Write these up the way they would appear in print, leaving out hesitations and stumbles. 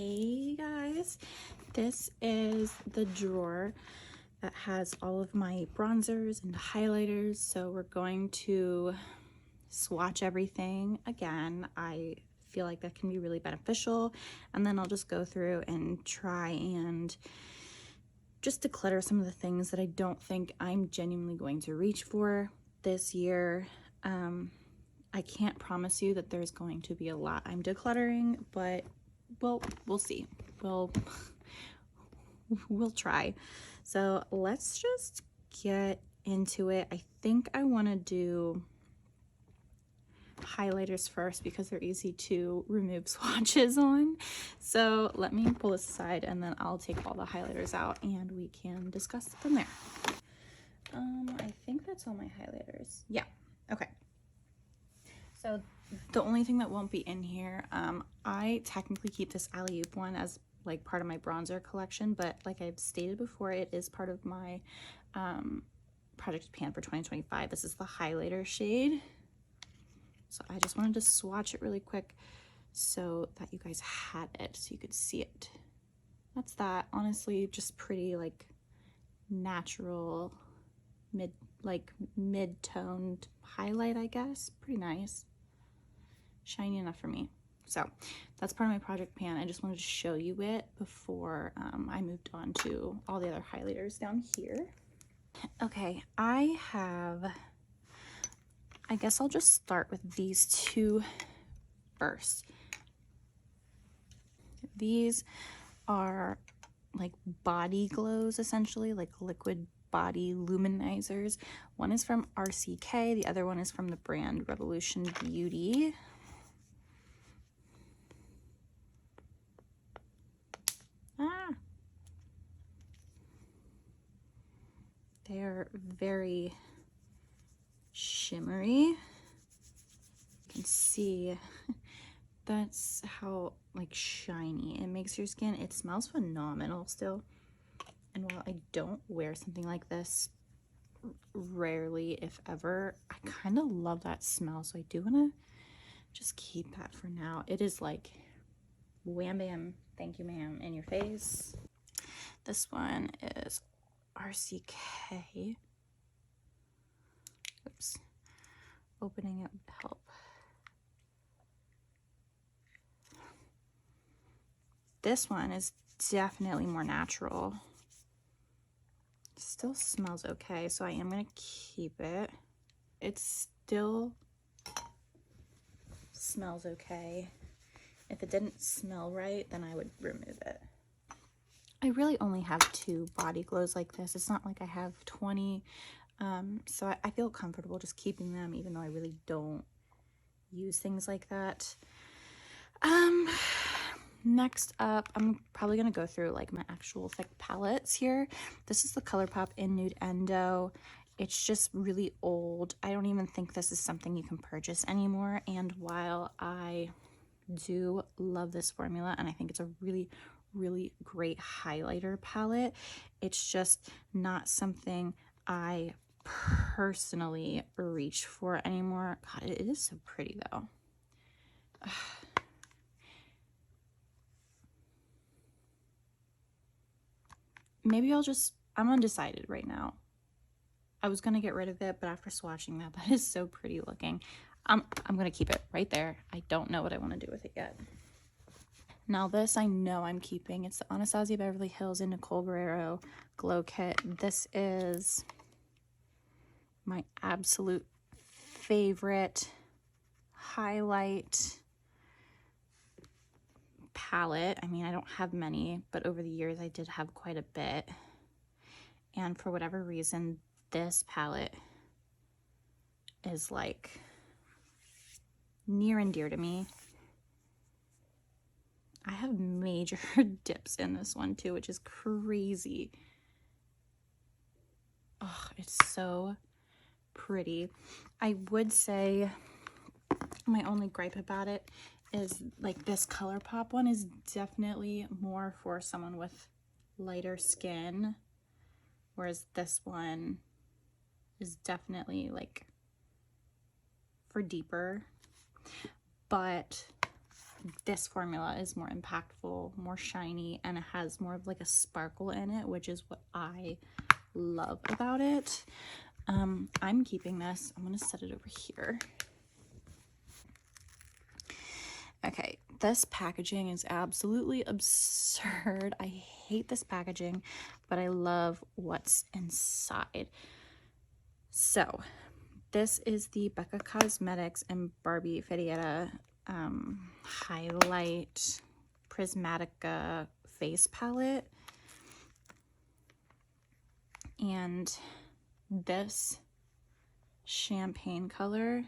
Hey guys, this is the drawer that has all of my bronzers and highlighters. So we're going to swatch everything again. I feel like that can be really beneficial, and then I'll just go through and try and just declutter some of the things that I don't think I'm genuinely going to reach for this year. I can't promise you that there's going to be a lot I'm decluttering, but we'll see. We'll try. So let's just get into it. I think I want to do highlighters first because they're easy to remove swatches on. So let me pull this aside and then I'll take all the highlighters out and we can discuss from there. I think that's all my highlighters. Yeah, okay. So the only thing that won't be in here, I technically keep this alley-oop one as like part of my bronzer collection, but like I've stated before, it is part of my project pan for 2025. This is the highlighter shade. So I just wanted to swatch it really quick so that you guys had it, so you could see it. That's that. Honestly, just pretty like natural mid-toned highlight, I guess. Pretty nice. Shiny enough for me. So that's part of my project pan. I just wanted to show you it before I moved on to all the other highlighters down here. Okay, I guess I'll just start with these two first. These are like body glows, essentially, like liquid body luminizers. One is from RCK, the other one is from the brand Revolution Beauty. They're very shimmery. You can see that's how like shiny it makes your skin. It smells phenomenal still. And while I don't wear something like this rarely, if ever, I kind of love that smell. So I do want to just keep that for now. It is like wham bam, thank you ma'am, in your face. This one is RCK. Oops. Opening it would help. This one is definitely more natural. Still smells okay, so I am going to keep it. It still smells okay. If it didn't smell right, then I would remove it. I really only have 2 body glows like this. It's not like I have 20, so I feel comfortable just keeping them, even though I really don't use things like that. Next up, I'm probably gonna go through like my actual thick palettes here. This is the ColourPop in Nude Endo. It's just really old. I don't even think this is something you can purchase anymore. And while I do love this formula and I think it's a really great highlighter palette, it's just not something I personally reach for anymore. God, it is so pretty though. Maybe I'm undecided right now. I was gonna get rid of it, but after swatching that is so pretty looking. I'm gonna keep it right there. I don't know what I want to do with it yet. Now this I know I'm keeping. It's the Anastasia Beverly Hills and Nicole Guerrero Glow Kit. This is my absolute favorite highlight palette. I mean, I don't have many, but over the years I did have quite a bit. And for whatever reason, this palette is like near and dear to me. I have major dips in this one too, which is crazy. Oh, it's so pretty. I would say my only gripe about it is like this ColourPop one is definitely more for someone with lighter skin, whereas this one is definitely like for deeper. But this formula is more impactful, more shiny, and it has more of like a sparkle in it, which is what I love about it. I'm keeping this. I'm going to set it over here. Okay, this packaging is absolutely absurd. I hate this packaging, but I love what's inside. So, this is the Becca Cosmetics and Barbie Fidietta Highlight Prismatica Face Palette. And this champagne color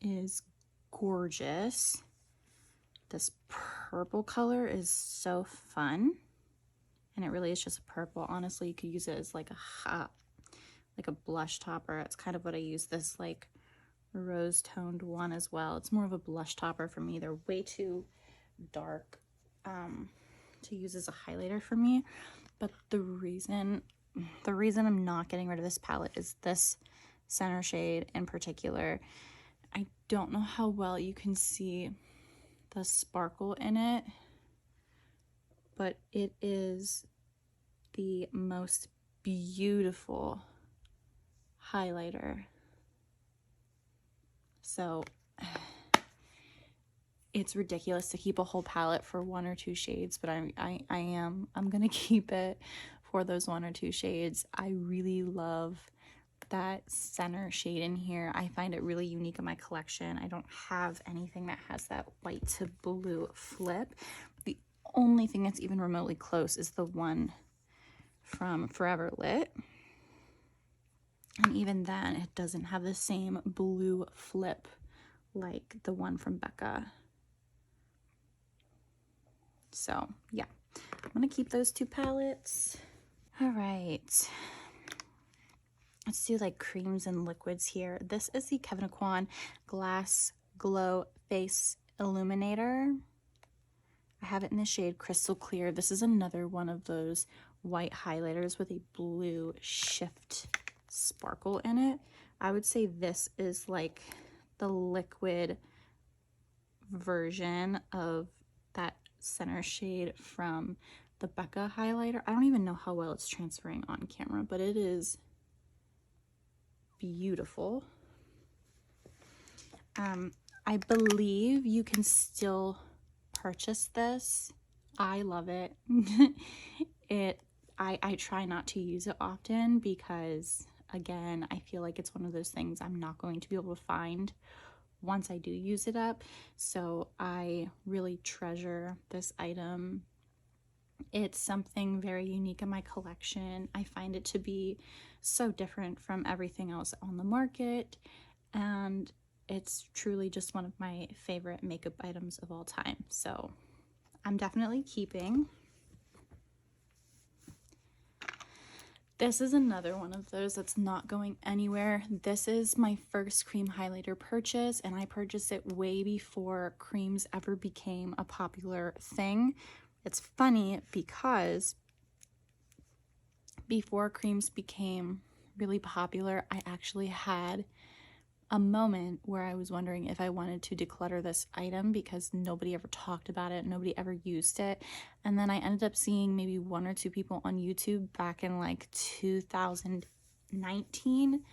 is gorgeous. This purple color is so fun, and it really is just a purple. Honestly, you could use it as like a blush topper. It's kind of what I use this like rose toned one as well. It's more of a blush topper for me. They're way too dark to use as a highlighter for me. But the reason I'm not getting rid of this palette is this center shade in particular. I don't know how well you can see the sparkle in it, but it is the most beautiful highlighter. So it's ridiculous to keep a whole palette for 1 or 2 shades, but I'm gonna keep it for those 1 or 2 shades. I really love that center shade in here. I find it really unique in my collection. I don't have anything that has that white to blue flip. The only thing that's even remotely close is the one from Forever Lit. And even then, it doesn't have the same blue flip like the one from Becca. So, yeah. I'm going to keep those 2 palettes. All right. Let's do like creams and liquids here. This is the Kevyn Aucoin Glass Glow Face Illuminator. I have it in the shade Crystal Clear. This is another one of those white highlighters with a blue shift sparkle in it. I would say this is like the liquid version of that center shade from the Becca highlighter. I don't even know how well it's transferring on camera, but it is beautiful. I believe you can still purchase this. I love it. I try not to use it often because, again, I feel like it's one of those things I'm not going to be able to find once I do use it up. So I really treasure this item. It's something very unique in my collection. I find it to be so different from everything else on the market, and it's truly just one of my favorite makeup items of all time. So I'm definitely keeping. This is another one of those that's not going anywhere. This is my first cream highlighter purchase, and I purchased it way before creams ever became a popular thing. It's funny because before creams became really popular, I actually had a moment where I was wondering if I wanted to declutter this item because nobody ever talked about it, nobody ever used it. And then I ended up seeing maybe 1 or 2 people on YouTube back in like 2019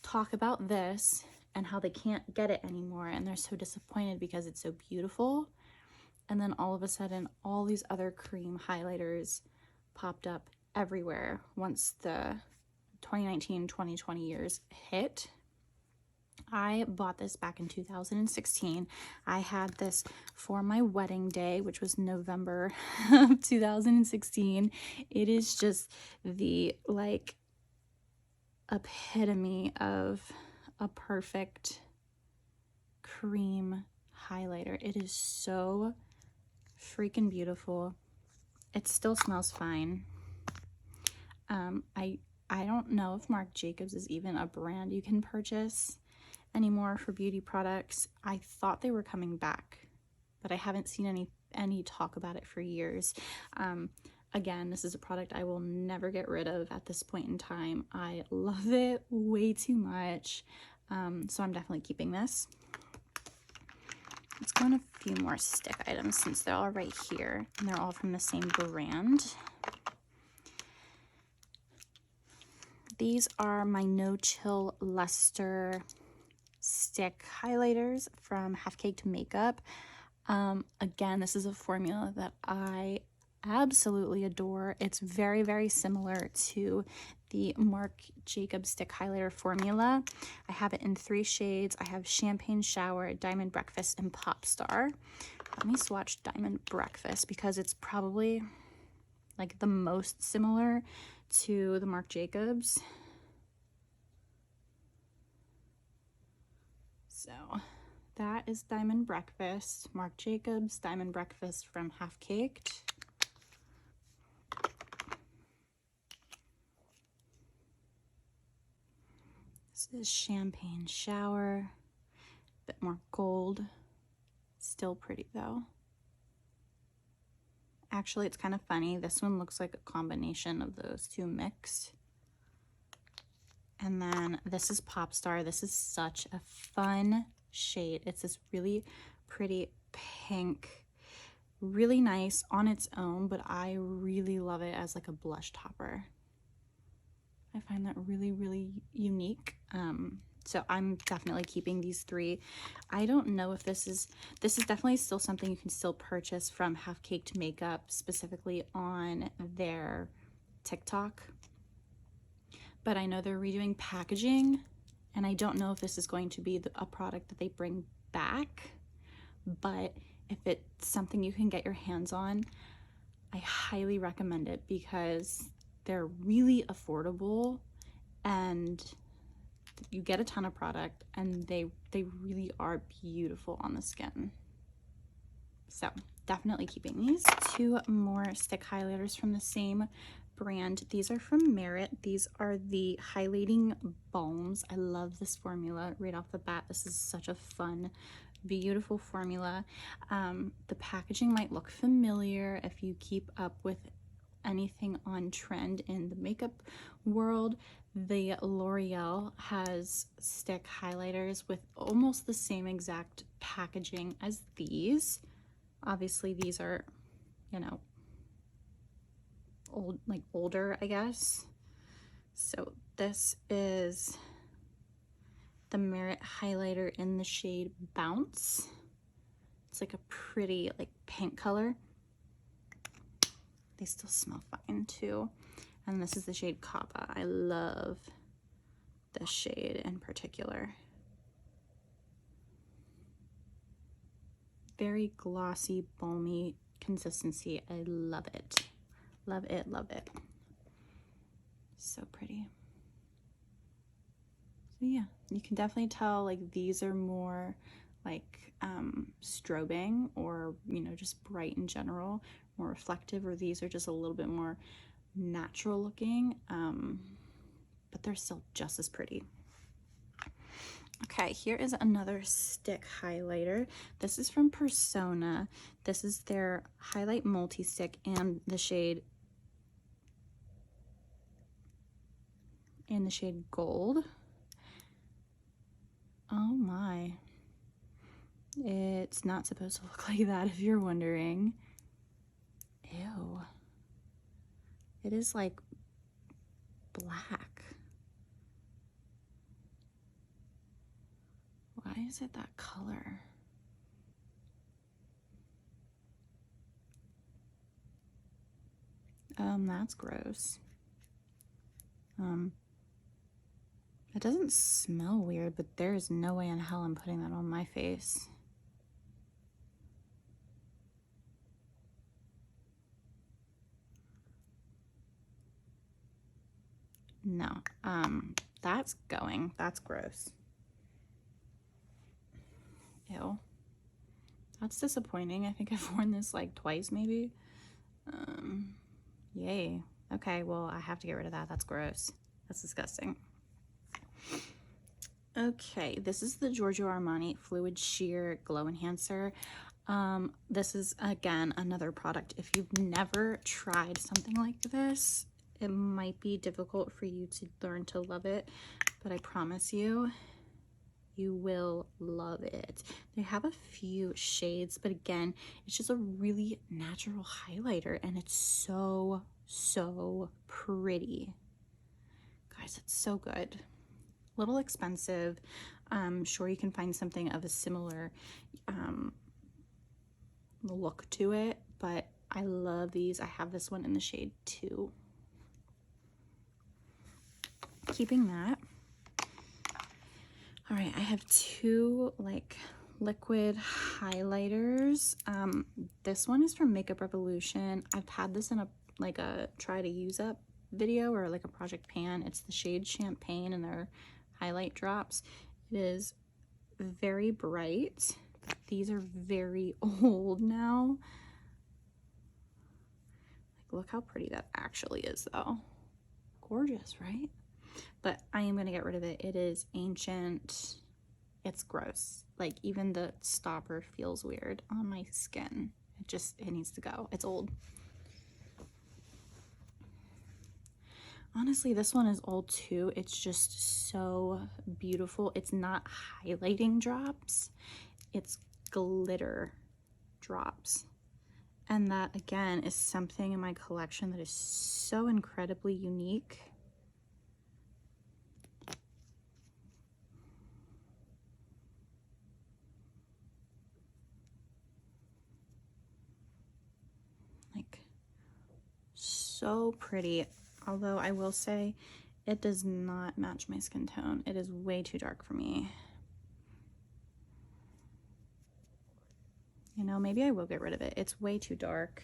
talk about this and how they can't get it anymore and they're so disappointed because it's so beautiful. And then all of a sudden, all these other cream highlighters popped up everywhere once the 2019-2020 years hit. I bought this back in 2016. I had this for my wedding day, which was November of 2016. It is just the like epitome of a perfect cream highlighter. It is so freaking beautiful. It still smells fine. I don't know if Marc Jacobs is even a brand you can purchase anymore for beauty products. I thought they were coming back, but I haven't seen any talk about it for years. Again, this is a product I will never get rid of at this point in time. I love it way too much. So I'm definitely keeping this. Let's go on a few more stick items since they're all right here and they're all from the same brand. These are my No Chill Luster stick highlighters from Half Caked Makeup. Again, this is a formula that I absolutely adore. It's very, very similar to the Marc Jacobs stick highlighter formula. I have it in 3 shades. I have Champagne Shower, Diamond Breakfast, and Pop Star. Let me swatch Diamond Breakfast because it's probably like the most similar to the Marc Jacobs. So that is Diamond Breakfast, Marc Jacobs Diamond Breakfast from Half Caked. This is Champagne Shower, a bit more gold, still pretty though. Actually, it's kind of funny. This one looks like a combination of those two mixed. And then this is Pop Star. This is such a fun shade. It's this really pretty pink, really nice on its own, but I really love it as like a blush topper. I find that really, really unique. So I'm definitely keeping these 3. I don't know if this is definitely still something you can still purchase from Half Caked Makeup, specifically on their TikTok. But I know they're redoing packaging, and I don't know if this is going to be a product that they bring back, but if it's something you can get your hands on, I highly recommend it because they're really affordable and you get a ton of product and they really are beautiful on the skin. So definitely keeping these. 2 more stick highlighters from the same brand. These are from Merit. These are the highlighting balms. I love this formula right off the bat. This is such a fun, beautiful formula. The packaging might look familiar if you keep up with anything on trend in the makeup world. The L'Oreal has stick highlighters with almost the same exact packaging as these. Obviously these are, you know, older, I guess. So this is the Merit highlighter in the shade Bounce. It's like a pretty like pink color. They still smell fine too. And this is the shade Coppa. I love this shade in particular. Very glossy, balmy consistency. I love it. Love it, love it. So pretty. So yeah, you can definitely tell like these are more like strobing or, you know, just bright in general, more reflective, or these are just a little bit more natural looking, but they're still just as pretty. Okay, here is another stick highlighter. This is from Persona. This is their highlight multi-stick and the shade Gold. Oh my. It's not supposed to look like that if you're wondering. Ew. It is like black. Why is it that color? That's gross. It doesn't smell weird, but there's no way in hell I'm putting that on my face. No, that's going. That's gross. Ew. That's disappointing. I think I've worn this like twice maybe. Yay. Okay, well, I have to get rid of that. That's gross. That's disgusting. Okay, this is the Giorgio Armani Fluid Sheer Glow Enhancer. This is, again, another product. If you've never tried something like this, it might be difficult for you to learn to love it, but I promise you, You will love it. They have a few shades, but again, it's just a really natural highlighter and it's so, so pretty. Guys, it's so good. A little expensive. I'm sure you can find something of a similar look to it, but I love these. I have this one in the shade 2. Keeping that. All right, I have 2 like liquid highlighters. This one is from Makeup Revolution. I've had this in a try to use up video or like a project pan. It's the shade Champagne and their highlight drops. It is very bright. These are very old now. Like, look how pretty that actually is though. Gorgeous, right? But I am going to get rid of it. It is ancient. It's gross. Like, even the stopper feels weird on my skin. It needs to go. It's old. Honestly, this one is old too. It's just so beautiful. It's not highlighting drops. It's glitter drops. And that, again, is something in my collection that is so incredibly unique. Like, so pretty. Although I will say it does not match my skin tone. It is way too dark for me. You know, maybe I will get rid of it. It's way too dark.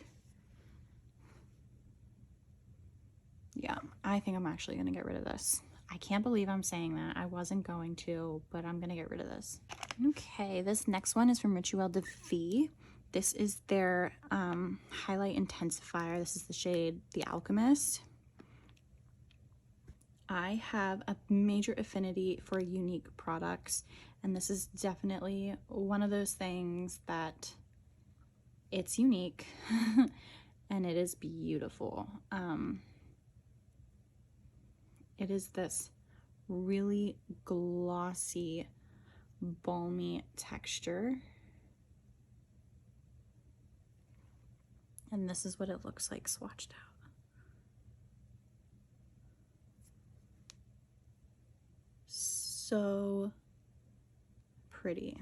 Yeah, I think I'm actually gonna get rid of this. I can't believe I'm saying that. I wasn't going to, but I'm gonna get rid of this. Okay, this next one is from Rituel de Fille. This is their highlight intensifier. This is the shade The Alchemist. I have a major affinity for unique products, and this is definitely one of those things that it's unique and it is beautiful. It is this really glossy, balmy texture. And this is what it looks like swatched out. So pretty.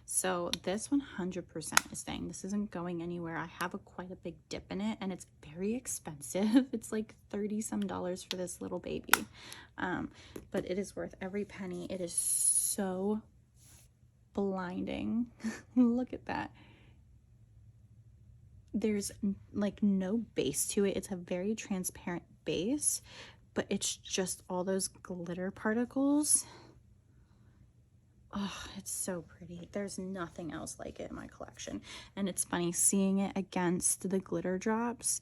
So this 100% is staying. This isn't going anywhere. I have quite a big dip in it and it's very expensive. It's like $30 some for this little baby. But it is worth every penny. It is so blinding. Look at that. There's like no base to it. It's a very transparent base, but it's just all those glitter particles. Oh, it's so pretty. There's nothing else like it in my collection. And it's funny seeing it against the glitter drops.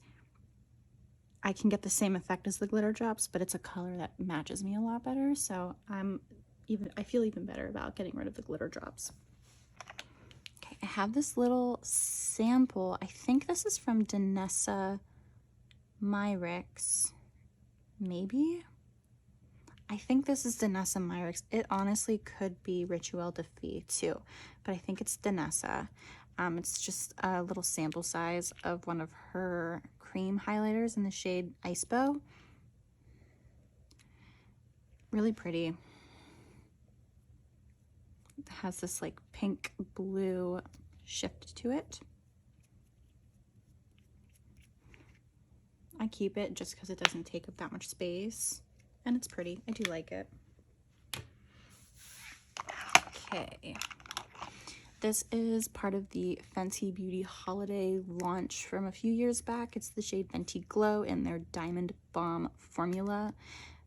I can get the same effect as the glitter drops, but it's a color that matches me a lot better. So I feel even better about getting rid of the glitter drops. Okay, I have this little sample. I think this is from Danessa Myricks. Maybe? I think this is Danessa Myricks. It honestly could be Rituel de Fille too, but I think it's Danessa. It's just a little sample size of one of her cream highlighters in the shade Ice Bow. Really pretty. It has this like pink blue shift to it. I keep it just because it doesn't take up that much space. And it's pretty. I do like it. Okay. This is part of the Fenty Beauty holiday launch from a few years back. It's the shade Fenty Glow in their Diamond Balm formula.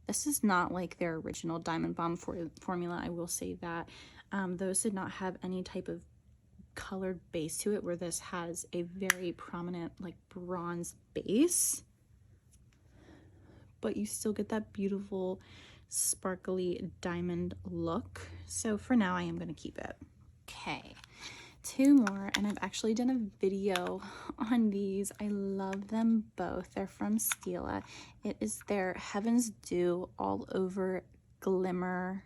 This is not like their original Diamond Balm formula, I will say that. Those did not have any type of colored base to it, where this has a very prominent like bronze base. But you still get that beautiful sparkly diamond look. So for now I am going to keep it. Okay, 2 more, and I've actually done a video on these. I love them both. They're from Stila. It is their Heaven's Dew All Over Glimmer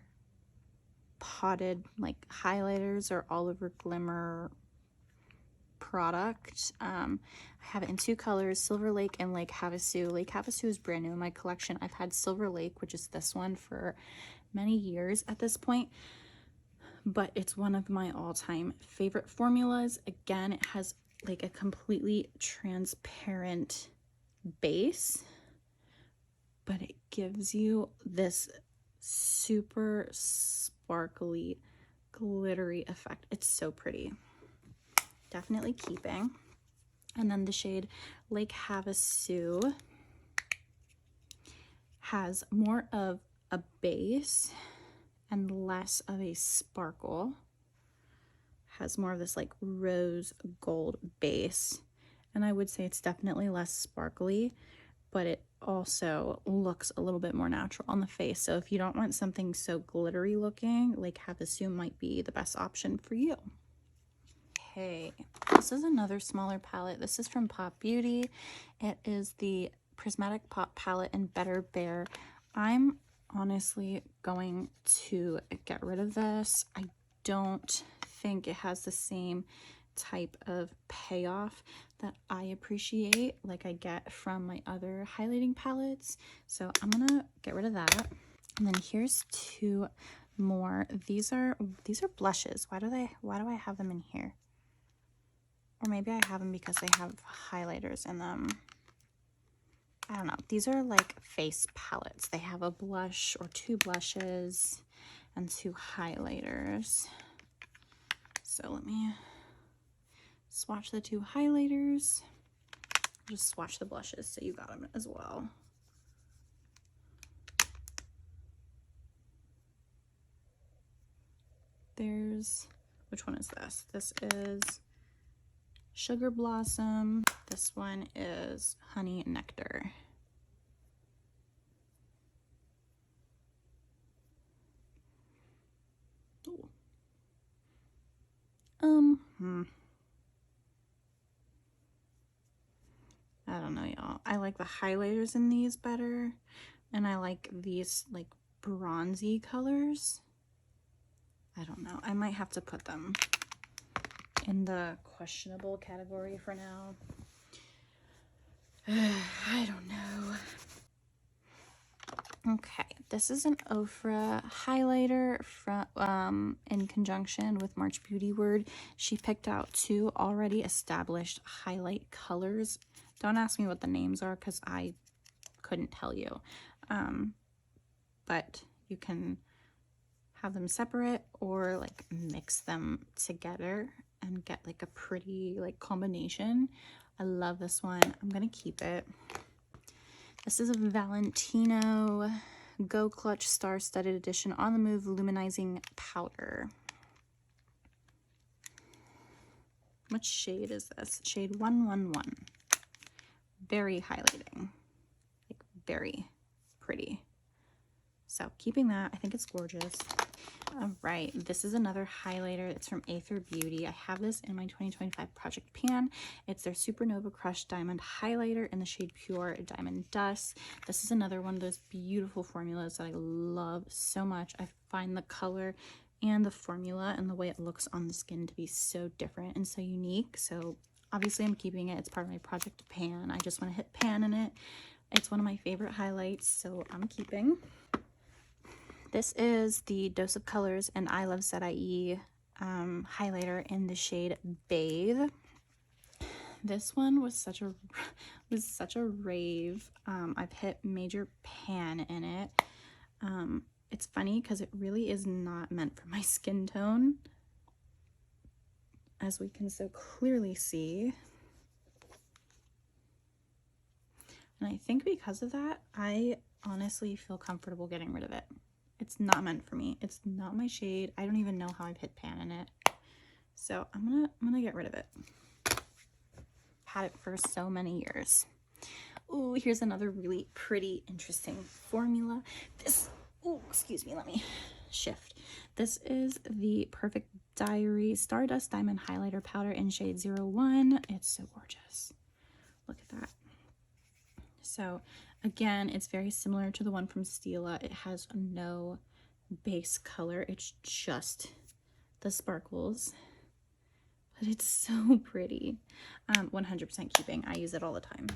potted like highlighters or all over glimmer product. I have it in 2 colors, Silver Lake and Lake Havasu. Lake Havasu is brand new in my collection. I've had Silver Lake, which is this one, for many years at this point, but it's one of my all-time favorite formulas. Again, it has like a completely transparent base, but it gives you this super sparkly, glittery effect. It's so pretty. Definitely keeping. And then the shade Lake Havasu has more of a base and less of a sparkle. Has more of this like rose gold base. And I would say it's definitely less sparkly, but it also looks a little bit more natural on the face. So if you don't want something so glittery looking, Lake Havasu might be the best option for you. Okay, this is another smaller palette. This is from Pop Beauty. It is the Prismatic Pop palette in Better Bare. I'm honestly going to get rid of this. I don't think it has the same type of payoff that I appreciate like I get from my other highlighting palettes. So I'm gonna get rid of that. And then here's 2 more. These are blushes. Why do I have them in here? Or maybe I have them because they have highlighters in them. I don't know. These are like face palettes. They have a blush or 2 blushes and 2 highlighters. So let me swatch the 2 highlighters. Just swatch the blushes so you got them as well. Which one is this? This is Sugar Blossom. This one is Honey Nectar. Ooh. I don't know, y'all. I like the highlighters in these better, and I like these like bronzy colors. I don't know. I might have to put them in the questionable category for now. I don't know. Okay, this is an Ofra highlighter from in conjunction with March Beauty Word. She picked out 2 already established highlight colors. Don't ask me what the names are because I couldn't tell you. But you can have them separate or like mix them together and get like a pretty like combination. I love this one. I'm gonna keep it. This is a Valentino Go Clutch Star-Studded Edition On the Move Luminizing Powder. What shade is this? Shade 111. Very highlighting. Like very pretty. So keeping that, I think it's gorgeous. All right, this is another highlighter. It's from Aether Beauty. I have this in my 2025 Project Pan. It's their Supernova Crush Diamond Highlighter in the shade Pure Diamond Dust. This is another one of those beautiful formulas that I love so much. I find the color and the formula and the way it looks on the skin to be so different and so unique. So obviously I'm keeping it. It's part of my Project Pan. I just want to hit pan in it. It's one of my favorite highlights, so I'm keeping. This is the Dose of Colors and I Love Set IE highlighter in the shade Bathe. This one was such a rave. I've hit major pan in it. It's funny because it really is not meant for my skin tone, as we can so clearly see. And I think because of that, I honestly feel comfortable getting rid of it. It's not meant for me. It's not my shade. I don't even know how I've hit pan in it. So I'm gonna get rid of it. Had it for so many years. Ooh, here's another really pretty, interesting formula. Excuse me, let me shift. This is the Perfect Diary Stardust Diamond Highlighter Powder in shade 01. It's so gorgeous. Look at that. So again, it's very similar to the one from Stila. It has no base color. It's just the sparkles, but it's so pretty. 100% keeping. I use it all the time.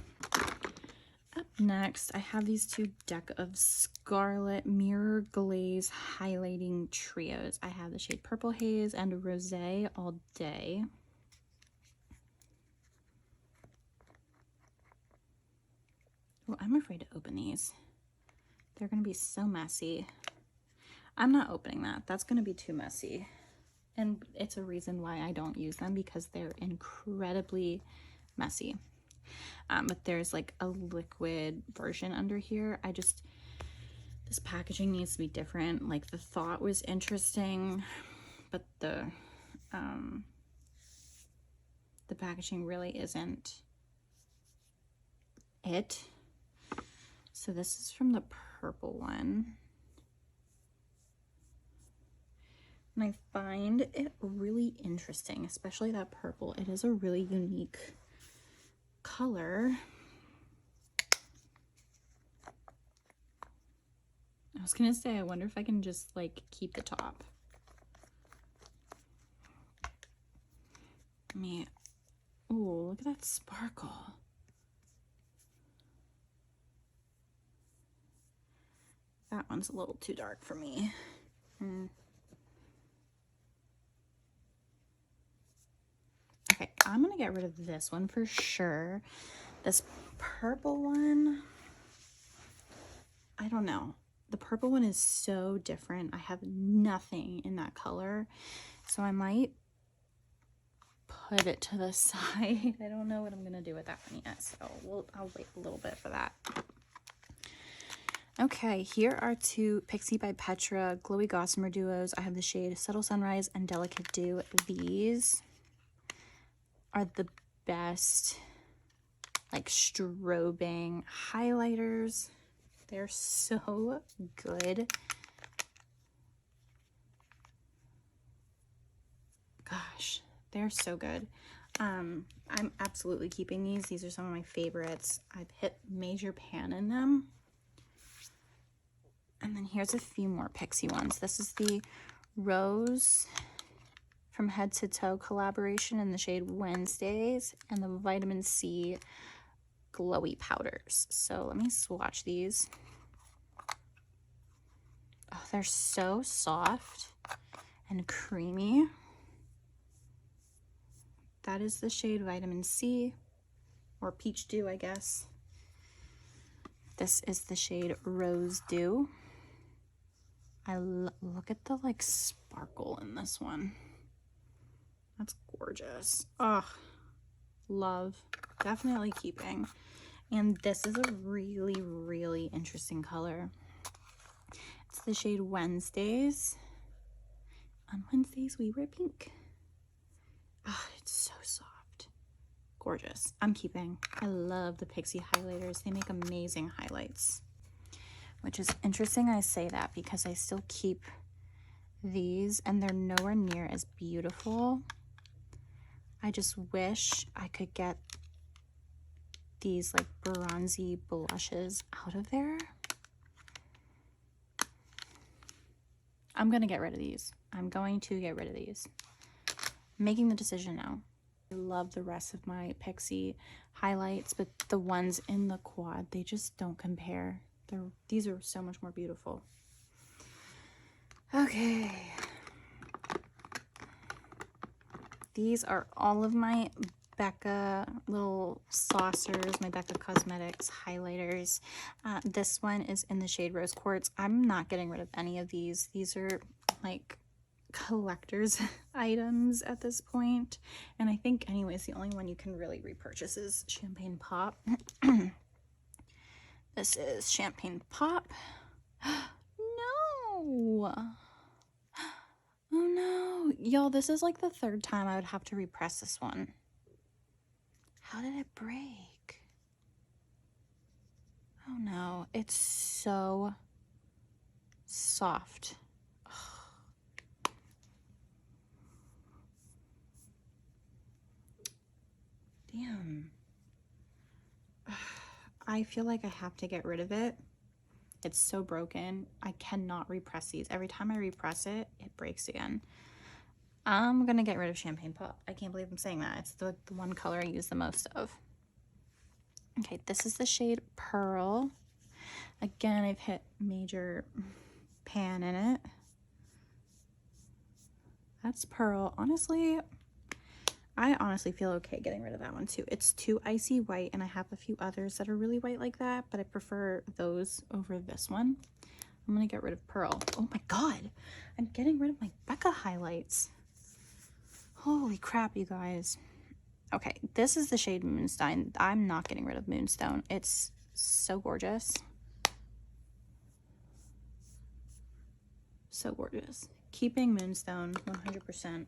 Up next, I have these two deck of Scarlet Mirror Glaze Highlighting Trios. I have the shade Purple Haze and Rosé All Day. Oh, I'm afraid to open these. They're going to be so messy. I'm not opening that. That's going to be too messy. And it's a reason why I don't use them, because they're incredibly messy. But there's like a liquid version under here. This packaging needs to be different. Like, the thought was interesting, but the packaging really isn't it. So this is from the purple one. And I find it really interesting, especially that purple. It is a really unique color. I was gonna say, I wonder if I can just like keep the top. Ooh, look at that sparkle. That one's a little too dark for me. Okay, I'm gonna get rid of this one for sure. This purple one, I don't know. The purple one is so different. I have nothing in that color, so I might put it to the side. I don't know what I'm gonna do with that one yet, so I'll wait a little bit for that. Okay, here are two Pixie by Petra Glowy Gossamer Duos. I have the shade Subtle Sunrise and Delicate Dew. These are the best, like, strobing highlighters. They're so good. Gosh, they're so good. I'm absolutely keeping these. These are some of my favorites. I've hit major pan in them. And then here's a few more Pixie ones. This is the Rose from Head to Toe collaboration in the shade Wednesdays, and the Vitamin C glowy powders. So let me swatch these. Oh, they're so soft and creamy. That is the shade Vitamin C, or Peach Dew, I guess. This is the shade Rose Dew. Look at the like sparkle in this one. That's gorgeous. Oh, love. Definitely keeping. And this is a really, really interesting color. It's the shade Wednesdays. On Wednesdays we wear pink. Oh, it's so soft. Gorgeous. I'm keeping. I love the Pixie highlighters. They make amazing highlights. Which is interesting I say that, because I still keep these and they're nowhere near as beautiful. I just wish I could get these like bronzy blushes out of there. I'm gonna get rid of these. I'm going to get rid of these. I'm making the decision now. I love the rest of my Pixie highlights, but the ones in the quad, they just don't compare. These are so much more beautiful. Okay. These are all of my Becca little saucers, my Becca Cosmetics highlighters. This one is in the shade Rose Quartz. I'm not getting rid of any of these. These are like collector's items at this point. And I think anyways, the only one you can really repurchase is Champagne Pop. This is Champagne Pop. No. Oh no. Y'all, this is like the third time I would have to repress this one. How did it break? Oh no. It's so soft. Damn. I feel like I have to get rid of it. It's so broken. I cannot repress these. Every time I repress it, it breaks again. I'm gonna get rid of Champagne Pop. I can't believe I'm saying that. It's the one color I use the most of. Okay, this is the shade Pearl. Again, I've hit major pan in it. That's Pearl. Honestly, I honestly feel okay getting rid of that one too. It's too icy white, and I have a few others that are really white like that, but I prefer those over this one. I'm gonna get rid of Pearl. Oh my god, I'm getting rid of my Becca highlights. Holy crap, you guys. Okay, this is the shade Moonstone. I'm not getting rid of Moonstone. It's so gorgeous. So gorgeous. Keeping Moonstone 100%.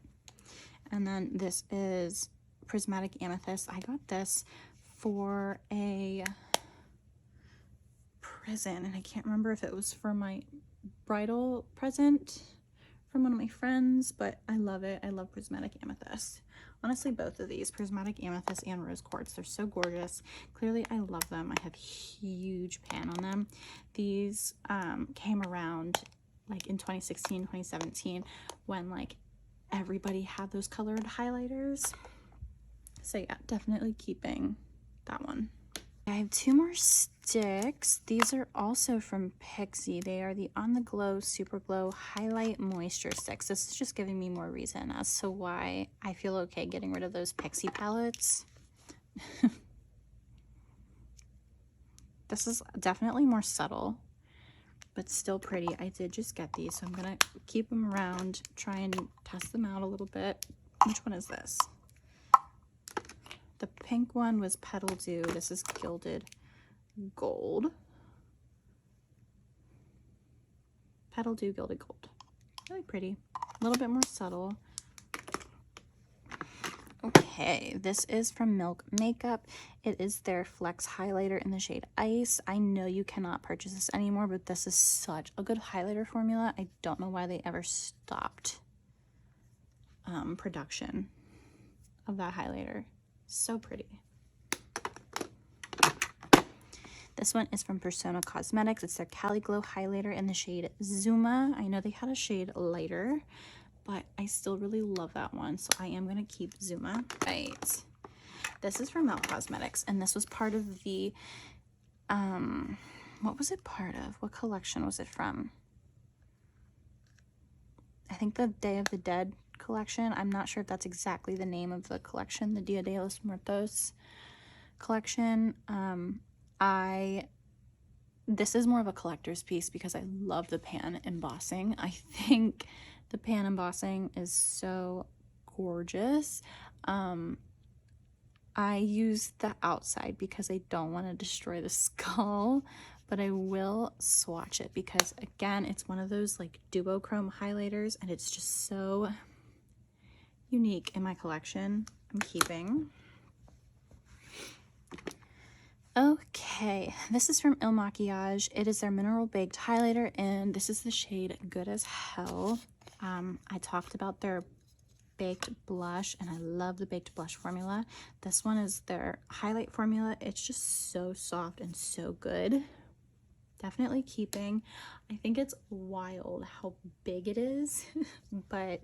And then this is Prismatic Amethyst. I got this for a present, and I can't remember if it was for my bridal present from one of my friends, but I love it. I love Prismatic Amethyst. Honestly, both of these, Prismatic Amethyst and Rose Quartz, they're so gorgeous. Clearly, I love them. I have huge pan on them. These came around like in 2016, 2017, when like everybody had those colored highlighters. So yeah, definitely keeping that one. I have two more sticks. These are also from Pixie. They are the On the Glow Super Glow Highlight Moisture Sticks. This is just giving me more reason as to why I feel okay getting rid of those Pixie palettes. This is definitely more subtle, but still pretty. I did just get these, so I'm gonna keep them around, try and test them out a little bit. Which one is this? The pink one was Petal Dew. This is Gilded Gold. Petal Dew Gilded Gold. Really pretty. A little bit more subtle. Okay, this is from Milk Makeup. It is their Flex Highlighter in the shade Ice. I know you cannot purchase this anymore, but this is such a good highlighter formula. I don't know why they ever stopped production of that highlighter. So pretty. This one is from Persona Cosmetics. It's their Cali Glow highlighter in the shade Zuma. I know they had a shade lighter, but I still really love that one, so I am going to keep Zuma. Right. This is from Milk Cosmetics, and this was part of the, what was it part of? What collection was it from? I think the Day of the Dead collection. I'm not sure if that's exactly the name of the collection, the Dia de los Muertos collection. This is more of a collector's piece because I love the pan embossing. I think the pan embossing is so gorgeous. I use the outside because I don't want to destroy the skull, but I will swatch it because again, it's one of those like duochrome highlighters, and it's just so unique in my collection. I'm keeping. Okay, this is from Il Makiage. It is their Mineral Baked Highlighter, and this is the shade Good as Hell. I talked about their baked blush, and I love the baked blush formula. This one is their highlight formula. It's just so soft and so good. Definitely keeping. I think it's wild how big it is, but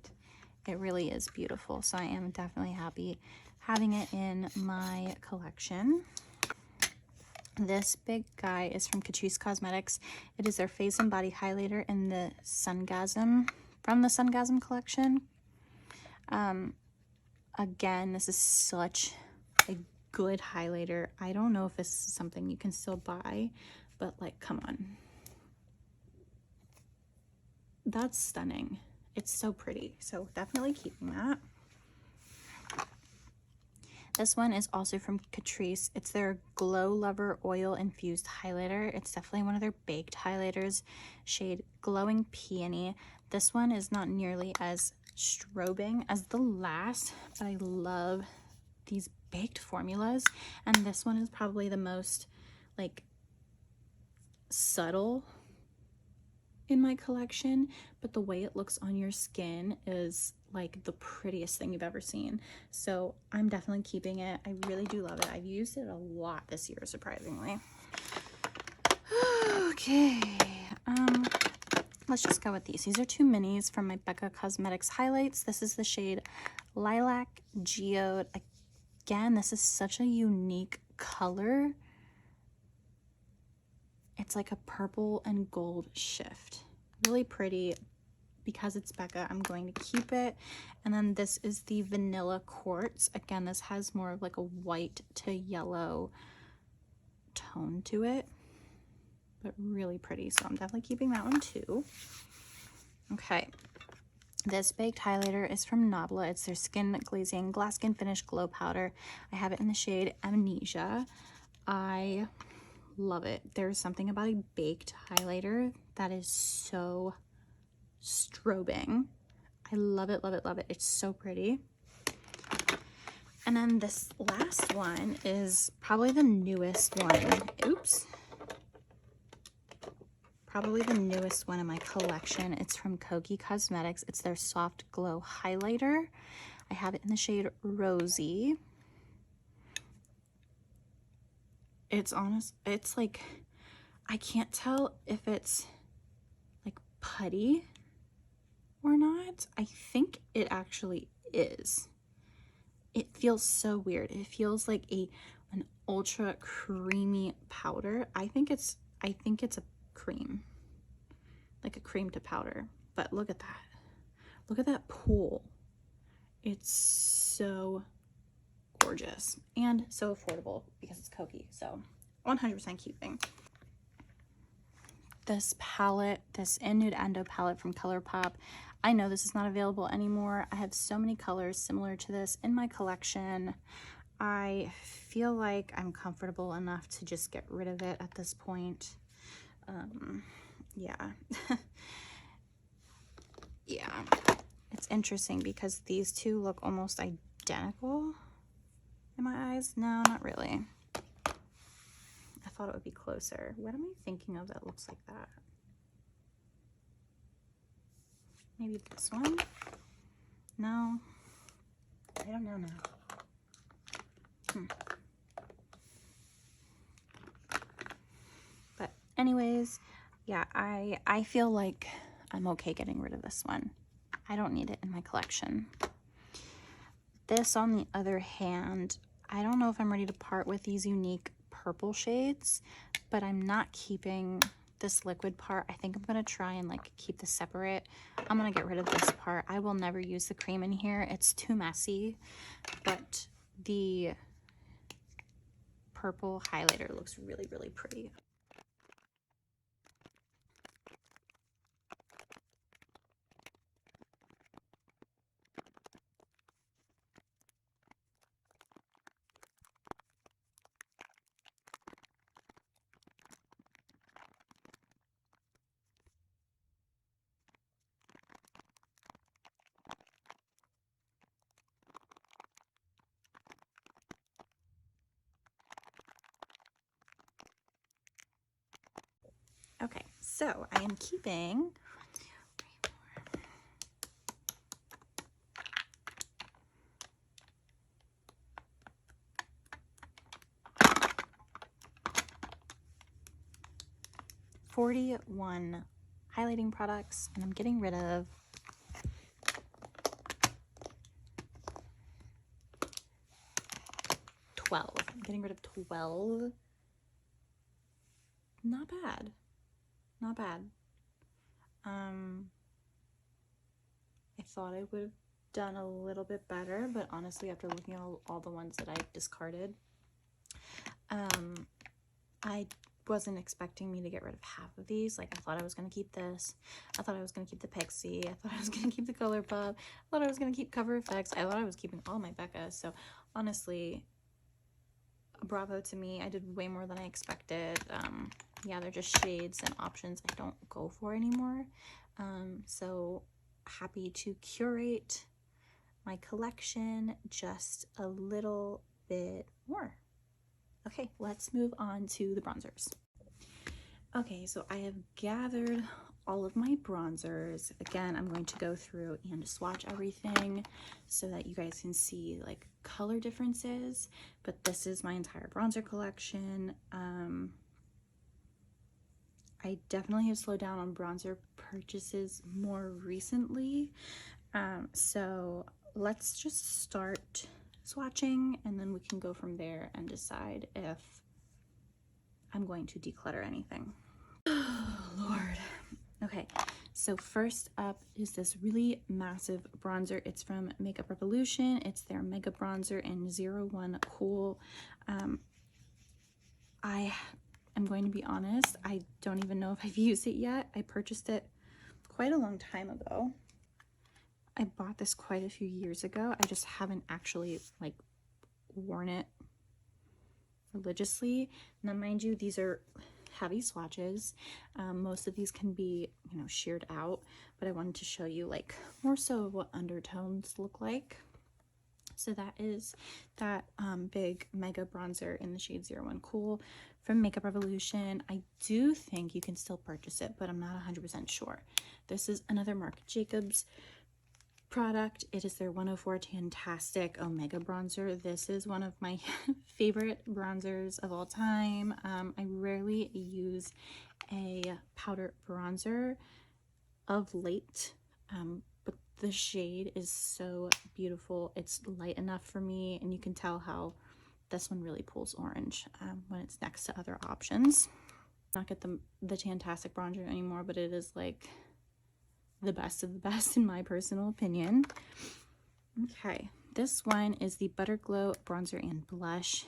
it really is beautiful. So I am definitely happy having it in my collection. This big guy is from Catrice Cosmetics. It is their Face and Body Highlighter in the Sungasm, from the Sungasm collection. Again, this is such a good highlighter. I don't know if this is something you can still buy, but like, come on. That's stunning. It's so pretty. So definitely keeping that. This one is also from Catrice. It's their Glow Lover Oil Infused Highlighter. It's definitely one of their baked highlighters, shade Glowing Peony. This one is not nearly as strobing as the last, but I love these baked formulas. And this one is probably the most like subtle in my collection, but the way it looks on your skin is like the prettiest thing you've ever seen. So I'm definitely keeping it. I really do love it. I've used it a lot this year, surprisingly. Okay, let's just go with these. These are two minis from my Becca Cosmetics highlights. This is the shade Lilac Geode. Again, this is such a unique color. It's like a purple and gold shift. Really pretty. Because it's Becca, I'm going to keep it. And then this is the Vanilla Quartz. Again, this has more of like a white to yellow tone to it, but really pretty. So I'm definitely keeping that one too. Okay. This baked highlighter is from Nabla. It's their Skin Glazing Glass Skin Finish Glow Powder. I have it in the shade Amnesia. I love it. There's something about a baked highlighter that is so strobing. I love it, love it, love it. It's so pretty. And then this last one is probably the newest one. Oops. Probably the newest one in my collection. It's from Kogi Cosmetics. It's their Soft Glow Highlighter. I have it in the shade Rosy. It's like, I can't tell if it's like putty or not. I think it actually is. It feels so weird. It feels like an ultra creamy powder. I think it's a cream, like a cream to powder. But look at that. Look at that pool. It's so gorgeous and so affordable because it's Kogi. So 100% keeping. This palette, this Innuendo palette from ColourPop. I know this is not available anymore. I have so many colors similar to this in my collection. I feel like I'm comfortable enough to just get rid of it at this point. Yeah. Yeah. It's interesting because these two look almost identical in my eyes. No, not really. I thought it would be closer. What am I thinking of that looks like that? Maybe this one? No. I don't know now. But anyways, yeah, I feel like I'm okay getting rid of this one. I don't need it in my collection. This, on the other hand, I don't know if I'm ready to part with these unique purple shades, but I'm not keeping this liquid part. I think I'm gonna try and like keep this separate. I'm gonna get rid of this part. I will never use the cream in here. It's too messy, but the purple highlighter looks really, really pretty. Okay, so I am keeping 41 highlighting products, and I'm getting rid of 12. I'm getting rid of 12. Not bad. Not bad. I thought I would have done a little bit better, but honestly, after looking at all the ones that I discarded, I wasn't expecting me to get rid of half of these. Like, I thought I was going to keep this. I thought I was going to keep the Pixie. I thought I was going to keep the ColourPop. I thought I was going to keep Cover Effects. I thought I was keeping all my Becca. So honestly, bravo to me. I did way more than I expected. Yeah, they're just shades and options I don't go for anymore. So happy to curate my collection just a little bit more. Okay, let's move on to the bronzers. Okay, so I have gathered all of my bronzers. Again, I'm going to go through and swatch everything so that you guys can see like color differences, but this is my entire bronzer collection. I definitely have slowed down on bronzer purchases more recently. So let's just start swatching and then we can go from there and decide if I'm going to declutter anything. Oh, Lord. Okay, so first up is this really massive bronzer. It's from Makeup Revolution. It's their Mega Bronzer in 01 Cool. I am going to be honest, I don't even know if I've used it yet. I purchased it quite a long time ago. I bought this quite a few years ago. I just haven't actually like worn it religiously. Now, mind you, these are heavy swatches. Most of these can be, you know, sheared out, but I wanted to show you like more so of what undertones look like. So that is that big mega bronzer in the shade 01 Cool from Makeup Revolution. I do think you can still purchase it, but I'm not 100% sure. This is another Marc Jacobs product. It is their 104 Tantastic Omega Bronzer. This is one of my favorite bronzers of all time. I rarely use a powder bronzer of late, but the shade is so beautiful. It's light enough for me, and you can tell how this one really pulls orange when it's next to other options. Not get the Tantastic bronzer anymore, but it is like the best of the best in my personal opinion. Okay, this one is the Butter Glow Bronzer and Blush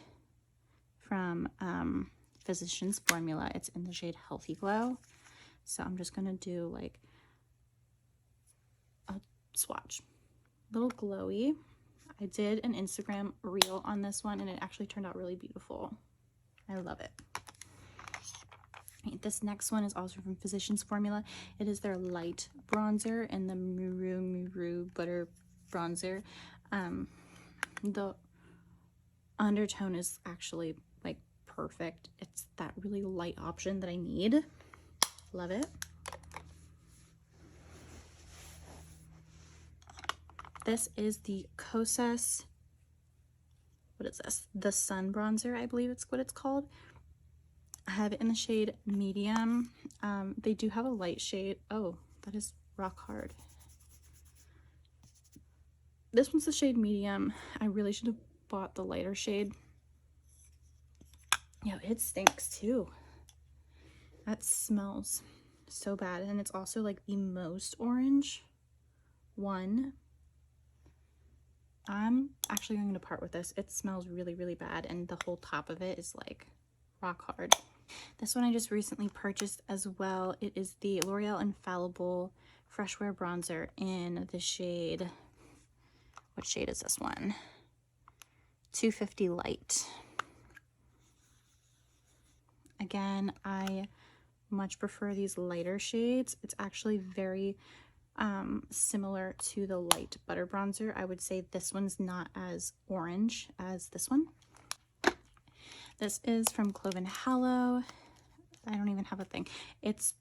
from Physicians Formula. It's in the shade Healthy Glow. So I'm just gonna do like a swatch. Little glowy. I did an Instagram reel on this one and it actually turned out really beautiful. I love it. This next one is also from Physicians Formula. It is their light bronzer in the Muru Butter Bronzer. The undertone is actually like perfect. It's that really light option that I need. Love it. This is the Kosas, what is this? The Sun Bronzer, I believe it's what it's called. I have it in the shade medium. They do have a light shade. Oh, that is rock hard. This one's the shade medium. I really should have bought the lighter shade. Yeah, it stinks too. That smells so bad. And it's also like the most orange one. I'm actually going to part with this. It smells really, really bad. And the whole top of it is like rock hard. This one I just recently purchased as well. It is the L'Oreal Infallible Fresh Wear Bronzer in the shade, what shade is this one? 250 Light. Again, I much prefer these lighter shades. It's actually very similar to the light butter bronzer. I would say this one's not as orange as this one. This is from Cloven Hallow. I don't even have a thing. It's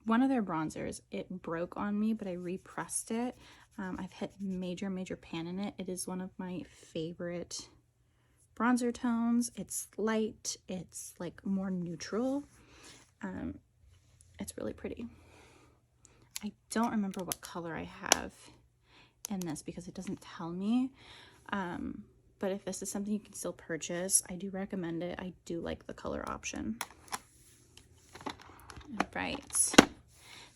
one of their bronzers. It broke on me, but I repressed it. I've hit major pan in it. It is one of my favorite bronzer tones. It's light. It's like more neutral. It's really pretty. I don't remember what color I have in this because it doesn't tell me. But if this is something you can still purchase, I do recommend it. I do like the color option. Right.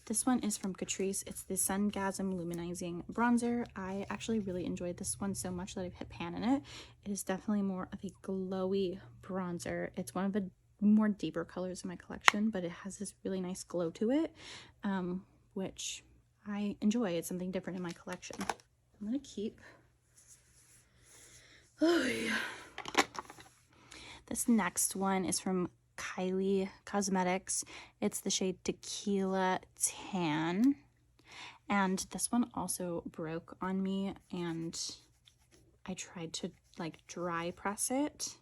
This one is from Catrice. It's the Sungasm Luminizing Bronzer. I actually really enjoyed this one so much that I've hit pan in it. It is definitely more of a glowy bronzer. It's one of the more deeper colors in my collection, but it has this really nice glow to it, which I enjoy. It's something different in my collection. I'm gonna keep... Oh, yeah. This next one is from Kylie Cosmetics. It's the shade Tequila Tan. And this one also broke on me and I tried to like dry press it.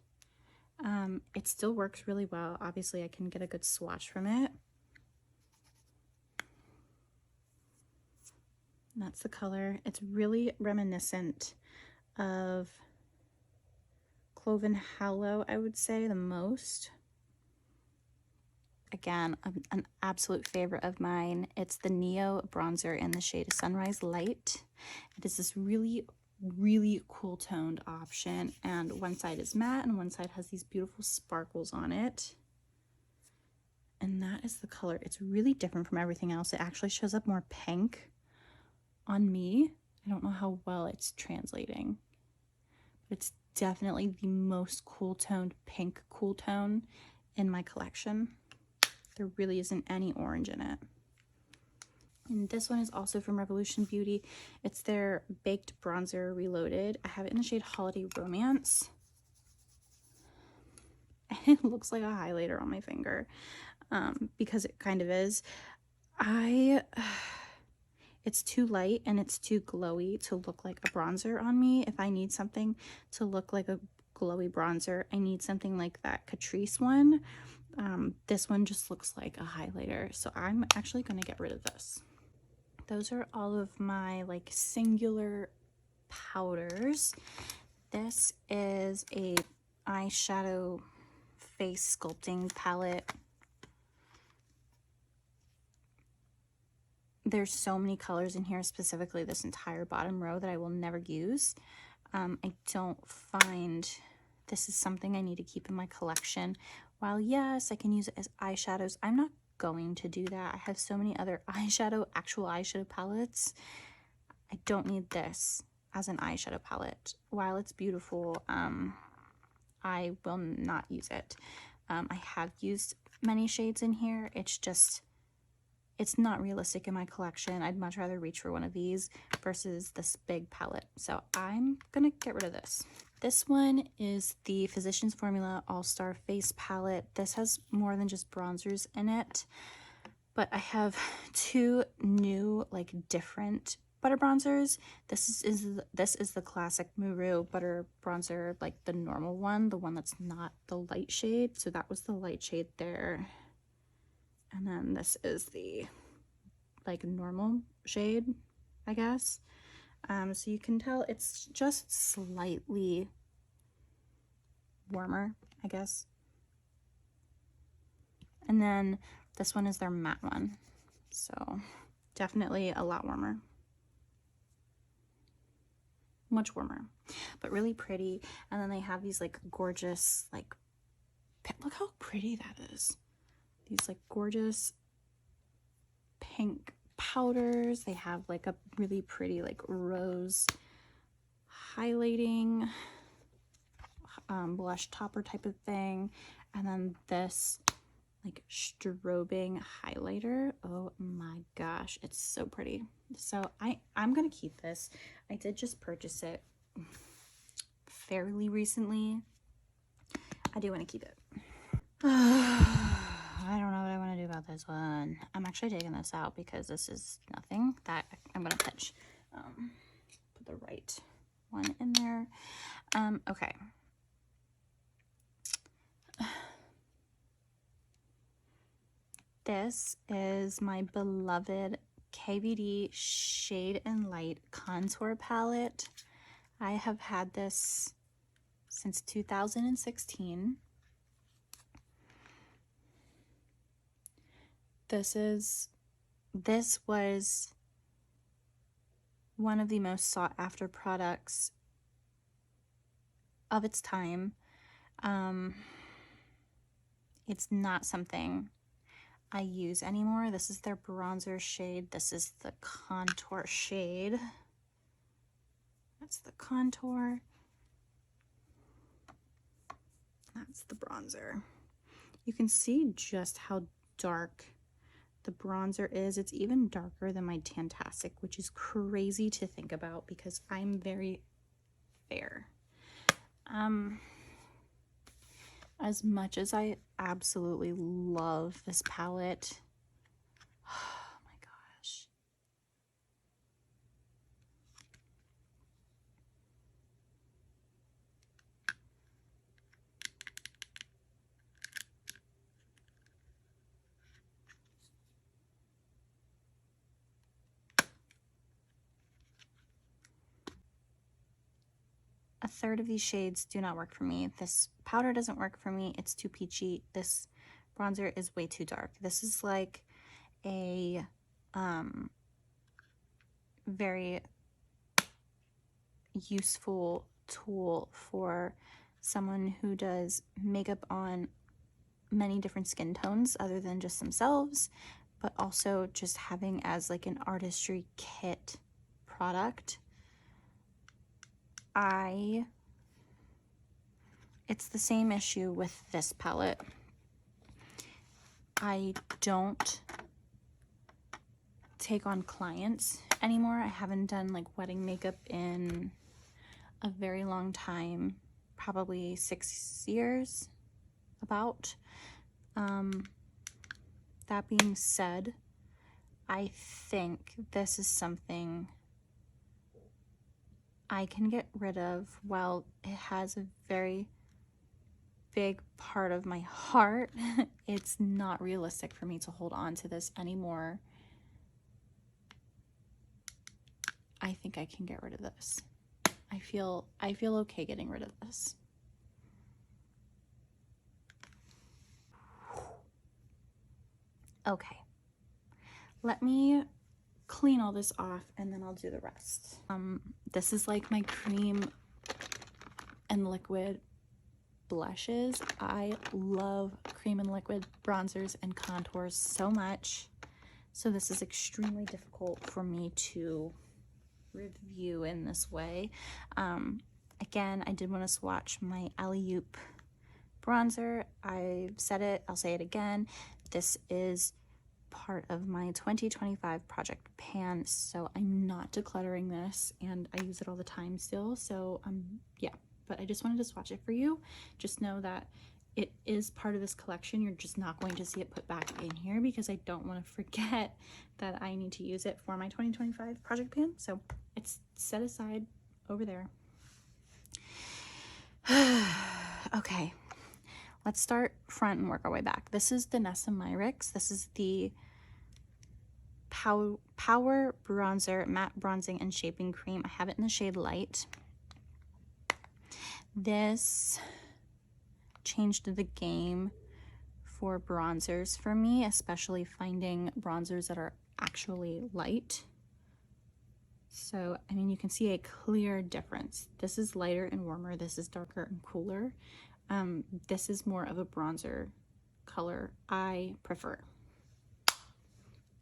It still works really well. Obviously, I can get a good swatch from it. And that's the color. It's really reminiscent of Cloven Hallow, I would say, the most. again, an absolute favorite of mine. It's the Neo bronzer in the shade Sunrise Light. It is this really, really cool toned option, and one side is matte and one side has these beautiful sparkles on it. And that is the color. It's really different from everything else. It actually shows up more pink on me. I don't know how well it's translating, but it's definitely the most cool toned pink cool tone in my collection. There really isn't any orange in it. And this one is also from Revolution Beauty. It's their Baked Bronzer Reloaded. I have it in the shade Holiday Romance. It looks like a highlighter on my finger, because it kind of is. It's too light and it's too glowy to look like a bronzer on me. If I need something to look like a glowy bronzer, I need something like that Catrice one. This one just looks like a highlighter, so I'm actually going to get rid of this. Those are all of my like singular powders. This is a eyeshadow face sculpting palette. There's so many colors in here, specifically this entire bottom row, that I will never use. I don't find this is something I need to keep in my collection. While yes, I can use it as eyeshadows, I'm not going to do that. I have so many other actual eyeshadow palettes. I don't need this as an eyeshadow palette. While it's beautiful, I will not use it. I have used many shades in here. It's not realistic in my collection. I'd much rather reach for one of these versus this big palette. So I'm gonna get rid of this. This one is the Physicians Formula All-Star Face Palette. This has more than just bronzers in it, but I have two new, like, different butter bronzers. This is the classic Muru butter bronzer, like the normal one, the one that's not the light shade. So that was the light shade there. And then this is the like normal shade, I guess. So you can tell it's just slightly warmer, I guess. And then this one is their matte one. So definitely a lot warmer. Much warmer, but really pretty. And then they have these like gorgeous, like, look how pretty that is. These like gorgeous pink powders. They have like a really pretty like rose highlighting blush topper type of thing, and then this like strobing highlighter. Oh my gosh, it's so pretty. So I'm gonna keep this. I did just purchase it fairly recently. I do want to keep it. I don't know what I want to do about this one. I'm actually taking this out because this is nothing that I'm gonna pitch. Put the right one in there. Okay. This is my beloved KVD Shade and Light Contour Palette. I have had this since 2016. This was one of the most sought after products of its time. It's not something I use anymore. This is their bronzer shade. This is the contour shade. That's the contour. That's the bronzer. You can see just how dark the bronzer is. It's even darker than my Tantastic, which is crazy to think about because I'm very fair. As much as I absolutely love this palette, oh my gosh. A third of these shades do not work for me. This powder doesn't work for me. It's too peachy. This bronzer is way too dark. This is like a very useful tool for someone who does makeup on many different skin tones other than just themselves, but also just having as like an artistry kit product. It's the same issue with this palette. I don't take on clients anymore. I haven't done like wedding makeup in a very long time, probably 6 years about. That being said, I think this is something I can get rid of. While it has a very big part of my heart, it's not realistic for me to hold on to this anymore. I think I can get rid of this. I feel okay getting rid of this. Okay, let me clean all this off and then I'll do the rest. This is like my cream and liquid blushes. I love cream and liquid bronzers and contours so much, so this is extremely difficult for me to review in this way. Again, I did want to swatch my Alley-oop bronzer. I've said it, I'll say it again. This is part of my 2025 project pan, so I'm not decluttering this, and I use it all the time still, so yeah, but I just wanted to swatch it for you. Just know that it is part of this collection. You're just not going to see it put back in here because I don't want to forget that I need to use it for my 2025 project pan, so it's set aside over there. Okay, let's start front and work our way back. This is the Nessa Myricks. This is the Power Bronzer Matte Bronzing and Shaping Cream. I have it in the shade Light. This changed the game for bronzers for me, especially finding bronzers that are actually light. So, I mean, you can see a clear difference. This is lighter and warmer. This is darker and cooler. This is more of a bronzer color I prefer.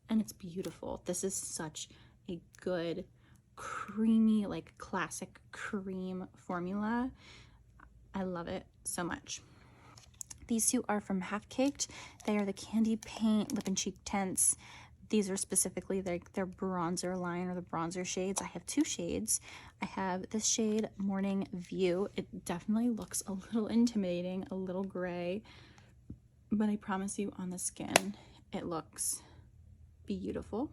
And it's beautiful. This is such a good, creamy, like classic cream formula. I love it so much. These two are from Half Caked. They are the Candy Paint Lip and Cheek Tints. These are specifically their bronzer line, or the bronzer shades. I have two shades. I have this shade, Morning View. It definitely looks a little intimidating, a little gray, but I promise you on the skin, it looks beautiful.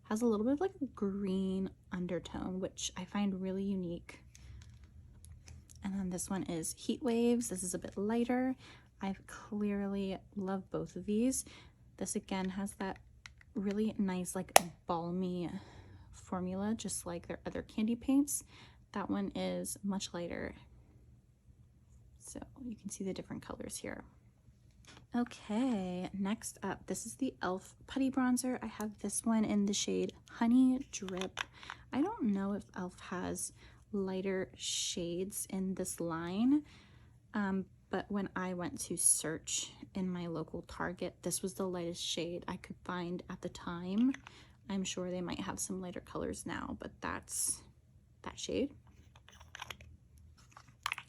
Has a little bit of like a green undertone, which I find really unique. And then this one is Heat Waves. This is a bit lighter. I clearly love both of these. This again has that really nice like balmy formula, just like their other candy paints. That one is much lighter, so you can see the different colors here. Okay, next up, this is the e.l.f. Putty Bronzer. I have this one in the shade Honey Drip. I don't know if e.l.f. has lighter shades in this line, but when I went to search in my local Target, this was the lightest shade I could find at the time. I'm sure they might have some lighter colors now, but that's that shade.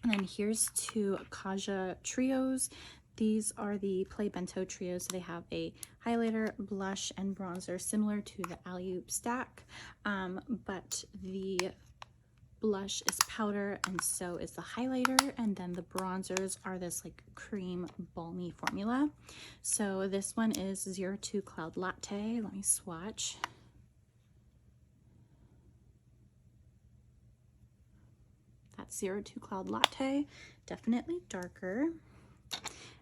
And then here's two Kaja Trios. These are the Play Bento Trios. They have a highlighter, blush, and bronzer similar to the Alley-oop stack, but the blush is powder and so is the highlighter, and then the bronzers are this like cream balmy formula. So this one is 02 Cloud Latte. Let me swatch. That's 02 Cloud Latte, definitely darker.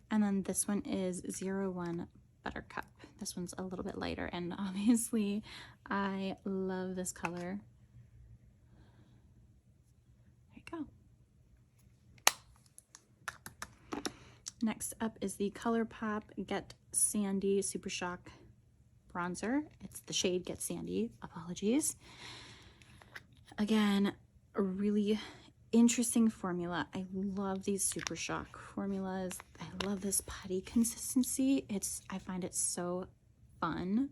And then this one is 01 Buttercup. This one's a little bit lighter, and obviously I love this color. Next up is the ColourPop Get Sandy Super Shock bronzer. It's the shade Get Sandy, apologies. Again, a really interesting formula. I love these Super Shock formulas. I love this putty consistency. I find it so fun.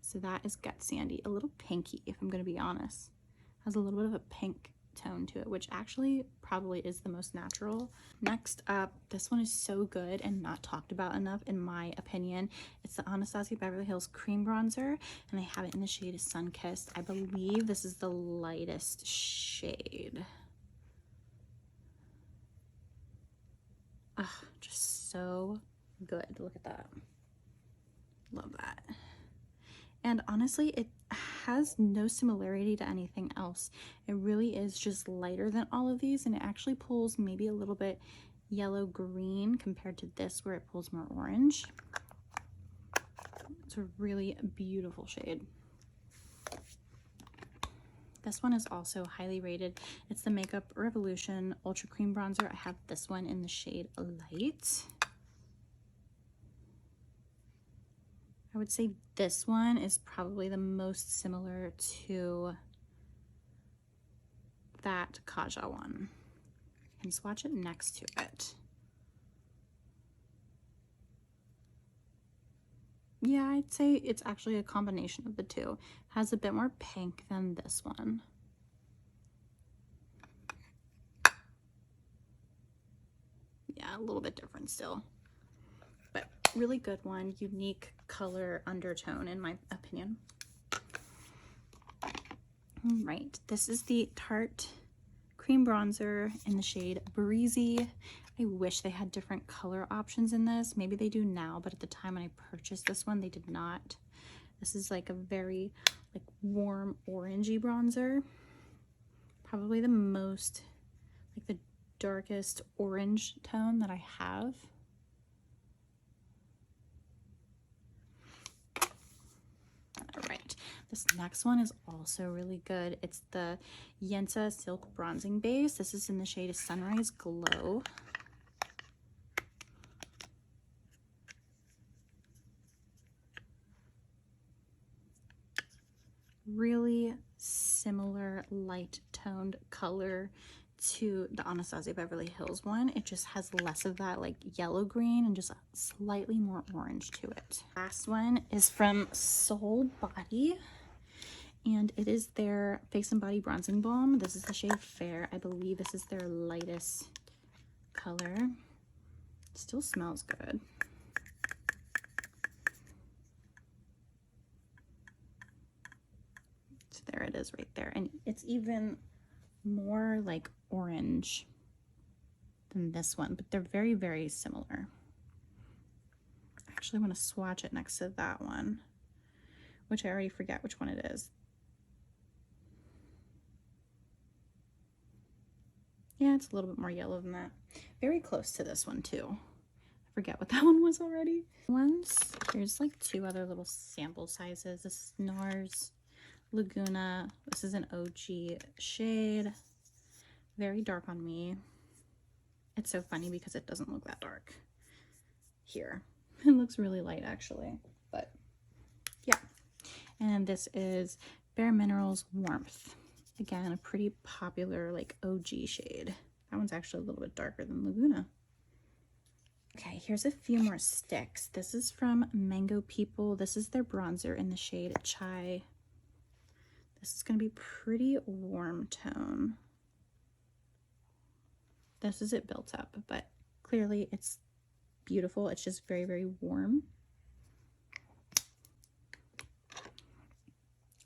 So that is Get Sandy, a little pinky, if I'm going to be honest. Has a little bit of a pink tone to it, which actually probably is the most natural. Next up, this one is so good and not talked about enough in my opinion. It's the Anastasia Beverly Hills Cream Bronzer, and I have it in the shade Sunkissed. I believe this is the lightest shade. Ah, just so good. Look at that. Love that. And honestly, it has no similarity to anything else. It really is just lighter than all of these, and it actually pulls maybe a little bit yellow green compared to this where it pulls more orange. It's a really beautiful shade. This one is also highly rated. It's the Makeup Revolution Ultra Cream Bronzer. I have this one in the shade Light. I would say this one is probably the most similar to that Kaja one. And swatch it next to it. Yeah, I'd say it's actually a combination of the two. It has a bit more pink than this one. Yeah, a little bit different still. But really good one, unique color undertone in my opinion. All right, this is the Tarte Cream Bronzer in the shade Breezy. I wish they had different color options in this. Maybe they do now, but at the time when I purchased this one, they did not. This is like a very like warm orangey bronzer. Probably the most, like the darkest orange tone that I have. All right, this next one is also really good. It's the Yensa Silk Bronzing Base. This is in the shade Sunrise Glow. Really similar light toned color to the Anastasia Beverly Hills one. It just has less of that like yellow green and just slightly more orange to it. Last one is from Soul Body, and it is their Face and Body Bronzing Balm. This is the shade Fair. I believe this is their lightest color. Still smells good. So there it is right there. And it's even more like orange than this one, but they're very, very similar. I actually want to swatch it next to that one, which I already forget which one it is. Yeah, it's a little bit more yellow than that. Very close to this one too. I forget what that one was already. Here's like two other little sample sizes. This is NARS Laguna. This is an OG shade. Very dark on me. It's so funny because it doesn't look that dark here. It looks really light actually, but yeah. And this is Bare Minerals Warmth. Again, a pretty popular like OG shade. That one's actually a little bit darker than Laguna. Okay, here's a few more sticks. This is from Mango People. This is their bronzer in the shade Chai. This is going to be pretty warm tone. This is it built up, but clearly it's beautiful. It's just very, very warm.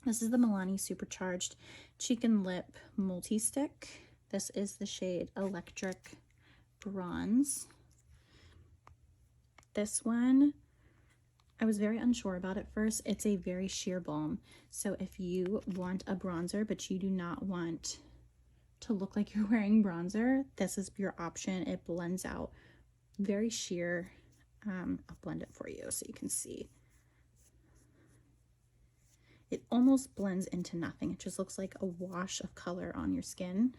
This is the Milani Supercharged Cheek and Lip Multi-Stick. This is the shade Electric Bronze. This one, I was very unsure about at first. It's a very sheer balm. So if you want a bronzer, but you do not want to look like you're wearing bronzer, this is your option. It blends out very sheer. I'll blend it for you so you can see. It almost blends into nothing. It just looks like a wash of color on your skin.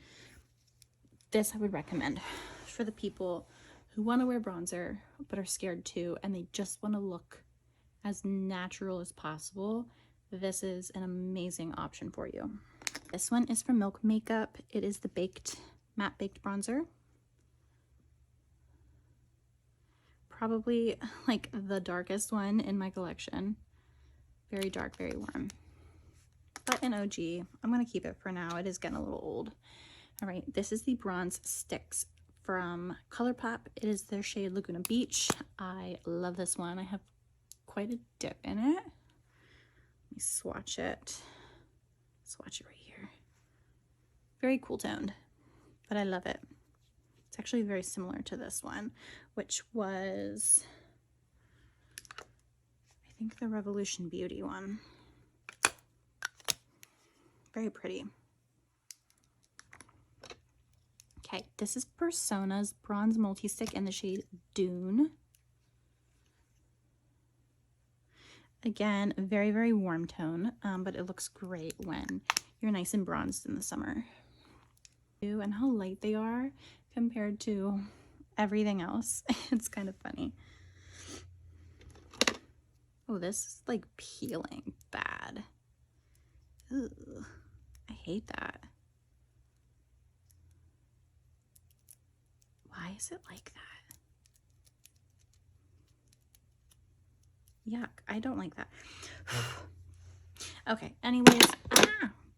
This I would recommend for the people who want to wear bronzer but are scared too, and they just want to look as natural as possible, this is an amazing option for you. This one is from Milk Makeup. It is the matte baked bronzer. Probably like the darkest one in my collection. Very dark, very warm. But an OG. I'm going to keep it for now. It is getting a little old. All right, this is the Bronze Sticks from ColourPop. It is their shade Laguna Beach. I love this one. I have quite a dip in it. Let me swatch it. Swatch it right here. Very cool toned, but I love it. It's actually very similar to this one, which was, I think, the Revolution Beauty one. Very pretty. Okay, this is Persona's Bronze Multi-Stick in the shade Dune. Again, very, very warm tone, but it looks great when you're nice and bronzed in the summer. And how light they are compared to everything else. It's kind of funny. Oh, this is like peeling bad. Ugh, I hate that. Why is it like that? Yuck, I don't like that. Okay, anyways,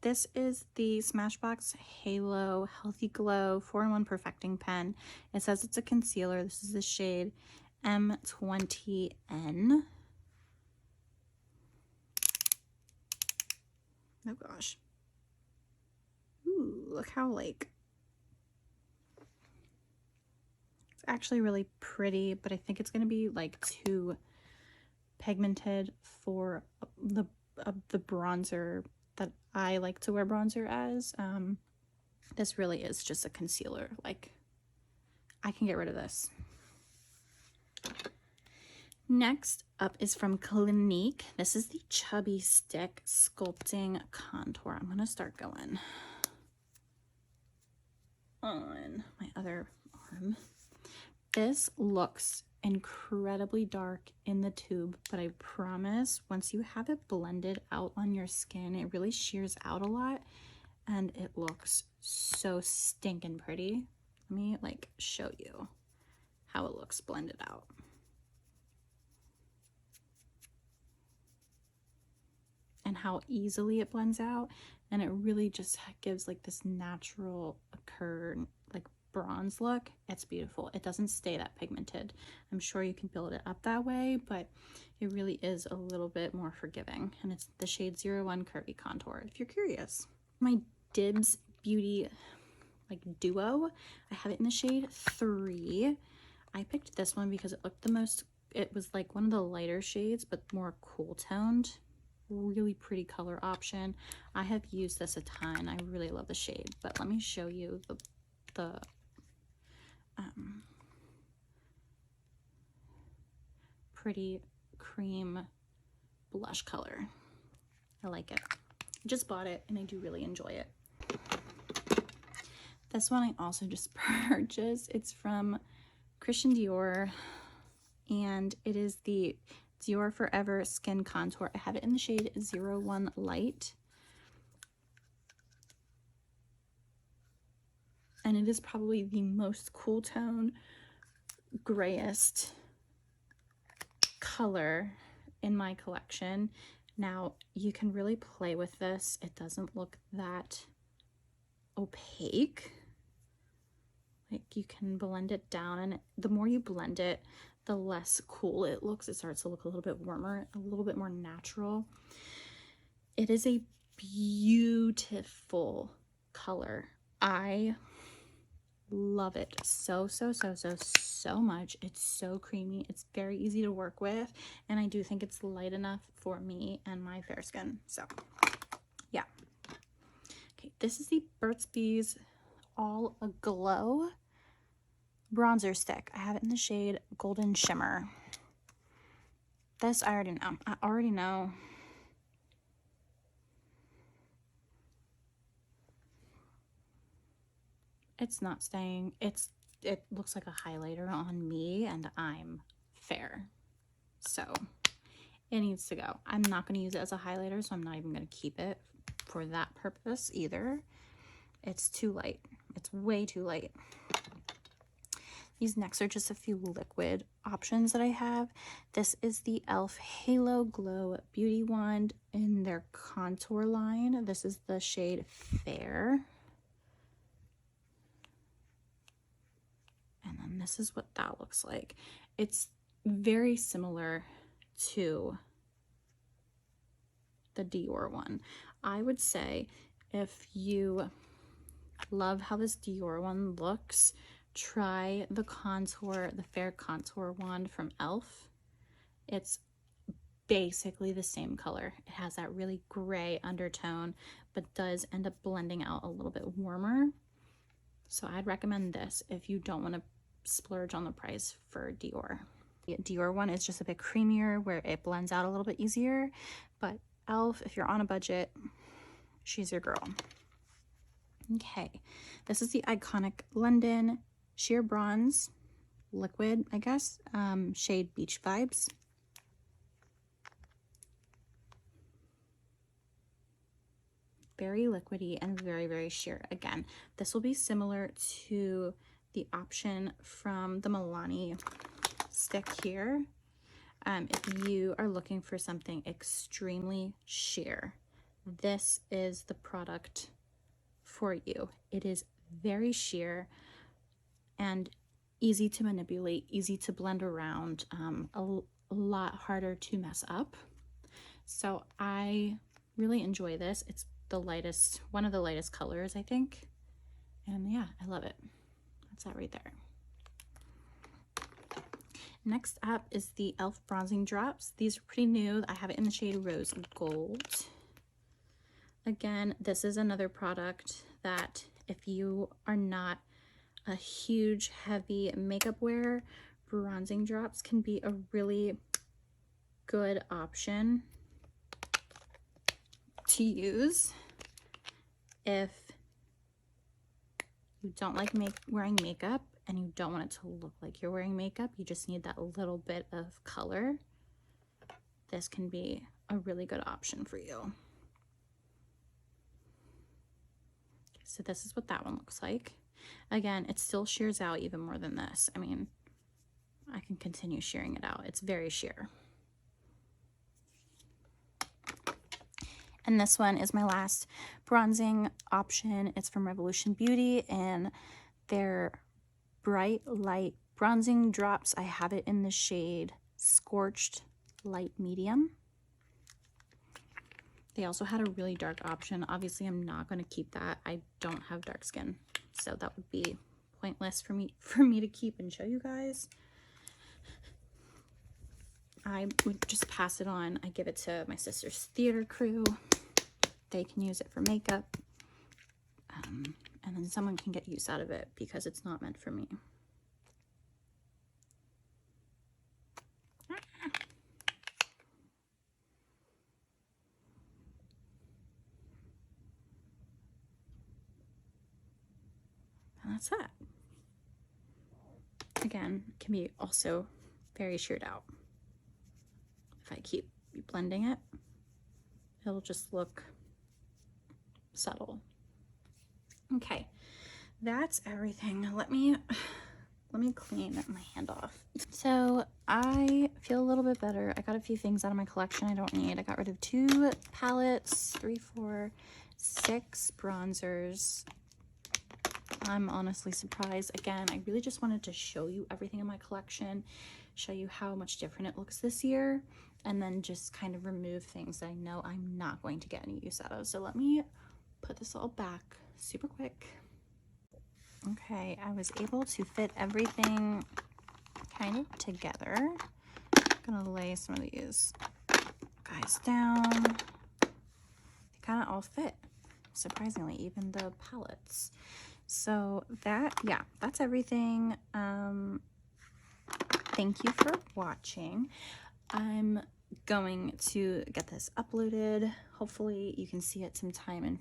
this is the Smashbox Halo Healthy Glow 4-in-1 Perfecting Pen. It says it's a concealer. This is the shade M20N. Oh gosh. Ooh, look how like, it's actually really pretty, but I think it's going to be like too pigmented for the bronzer that I like to wear bronzer as. This really is just a concealer. Like, I can get rid of this. Next up is from Clinique. This is the Chubby Stick Sculpting Contour. I'm gonna start going on my other arm. This looks incredibly dark in the tube, but I promise once you have it blended out on your skin, it really shears out a lot and it looks so stinking pretty. Let me like show you how it looks blended out. And how easily it blends out, and it really just gives like this natural like bronze look. It's beautiful. It doesn't stay that pigmented. I'm sure you can build it up that way, but it really is a little bit more forgiving, and it's the shade 01 Curvy Contour if you're curious. My Dibs Beauty like duo, I have it in the shade 3. I picked this one because it looked the most, it was like one of the lighter shades but more cool toned. Really pretty color option. I have used this a ton. I really love the shade, but let me show you the pretty cream blush color. I like it. I just bought it and I do really enjoy it. This one I also just purchased. It's from Christian Dior, and it is the Dior Forever Skin Contour. I have it in the shade 01 Light. And it is probably the most cool tone, grayest color in my collection. Now, you can really play with this. It doesn't look that opaque. Like, you can blend it down, and the more you blend it, the less cool it looks. It starts to look a little bit warmer, a little bit more natural. It is a beautiful color. I love it so much. It's so creamy. It's very easy to work with, and I do think it's light enough for me and my fair skin. So yeah. Okay, this is the Burt's Bees All Aglow bronzer stick. I have it in the shade Golden Shimmer. This I already know. I already know. It's not staying. It's it looks like a highlighter on me, and I'm fair. So it needs to go. I'm not going to use it as a highlighter, so I'm not even going to keep it for that purpose either. It's too light. It's way too light. These next are just a few liquid options that I have. This is the e.l.f. Halo Glow Beauty Wand in their contour line. This is the shade Fair. And then this is what that looks like. It's very similar to the Dior one. I would say if you love how this Dior one looks, try the Fair Contour Wand from e.l.f. It's basically the same color. It has that really gray undertone, but does end up blending out a little bit warmer. So I'd recommend this if you don't want to splurge on the price for Dior. The Dior one is just a bit creamier where it blends out a little bit easier, but e.l.f., if you're on a budget, she's your girl. Okay, this is the iconic London Sheer Bronze liquid, I guess, shade Beach Vibes. Very liquidy and very, very sheer. Again, this will be similar to the option from the Milani stick here. If you are looking for something extremely sheer, this is the product for you. It is very sheer and easy to manipulate, easy to blend around, a lot harder to mess up. So I really enjoy this. It's the lightest, one of the lightest colors, I think. And yeah, I love it. That's that right there. Next up is the e.l.f. Bronzing Drops. These are pretty new. I have it in the shade Rose Gold. Again, this is another product that if you are not a huge, heavy makeup wearer, bronzing drops can be a really good option to use if you don't like wearing makeup and you don't want it to look like you're wearing makeup. You just need that little bit of color. This can be a really good option for you. So this is what that one looks like. Again, it still shears out even more than this. I mean, I can continue shearing it out. It's very sheer. And this one is my last bronzing option. It's from Revolution Beauty and their Bright Light Bronzing Drops. I have it in the shade Scorched Light Medium. They also had a really dark option. Obviously, I'm not going to keep that. I don't have dark skin, so that would be pointless for me to keep and show you guys. I would just pass it on. I give it to my sister's theater crew. They can use it for makeup, and then someone can get use out of it because it's not meant for me. And that's that. Again, can be also very sheared out. If I keep blending it, it'll just look subtle. Okay, that's everything. Let me clean my hand off. So I feel a little bit better. I got a few things out of my collection I don't need. I got rid of 2 palettes, 3, 4, 6 bronzers. I'm honestly surprised. Again, I really just wanted to show you everything in my collection, show you how much different it looks this year, and then just kind of remove things that I know I'm not going to get any use out of. So let me put this all back super quick. Okay, I was able to fit everything kind of together. I'm gonna lay some of these guys down. They kind of all fit, surprisingly, even the palettes. So that, yeah, that's everything. Thank you for watching. I'm going to get this uploaded. Hopefully you can see it sometime in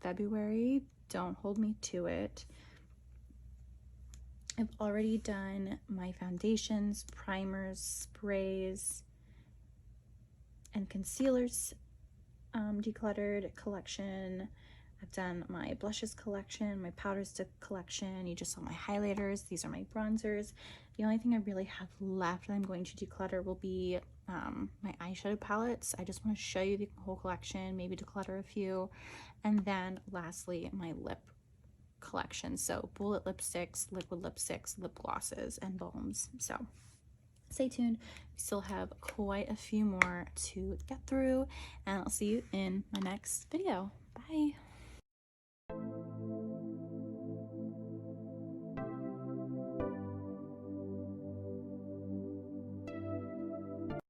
February. Don't hold me to it. I've already done my foundations, primers, sprays, and concealers decluttered collection. I've done my blushes collection, my powder stick collection. You just saw my highlighters. These are my bronzers. The only thing I really have left that I'm going to declutter will be my eyeshadow palettes. I just want to show you the whole collection, maybe declutter a few. And then lastly, my lip collection. So bullet lipsticks, liquid lipsticks, lip glosses, and balms. So stay tuned. We still have quite a few more to get through, and I'll see you in my next video. Bye.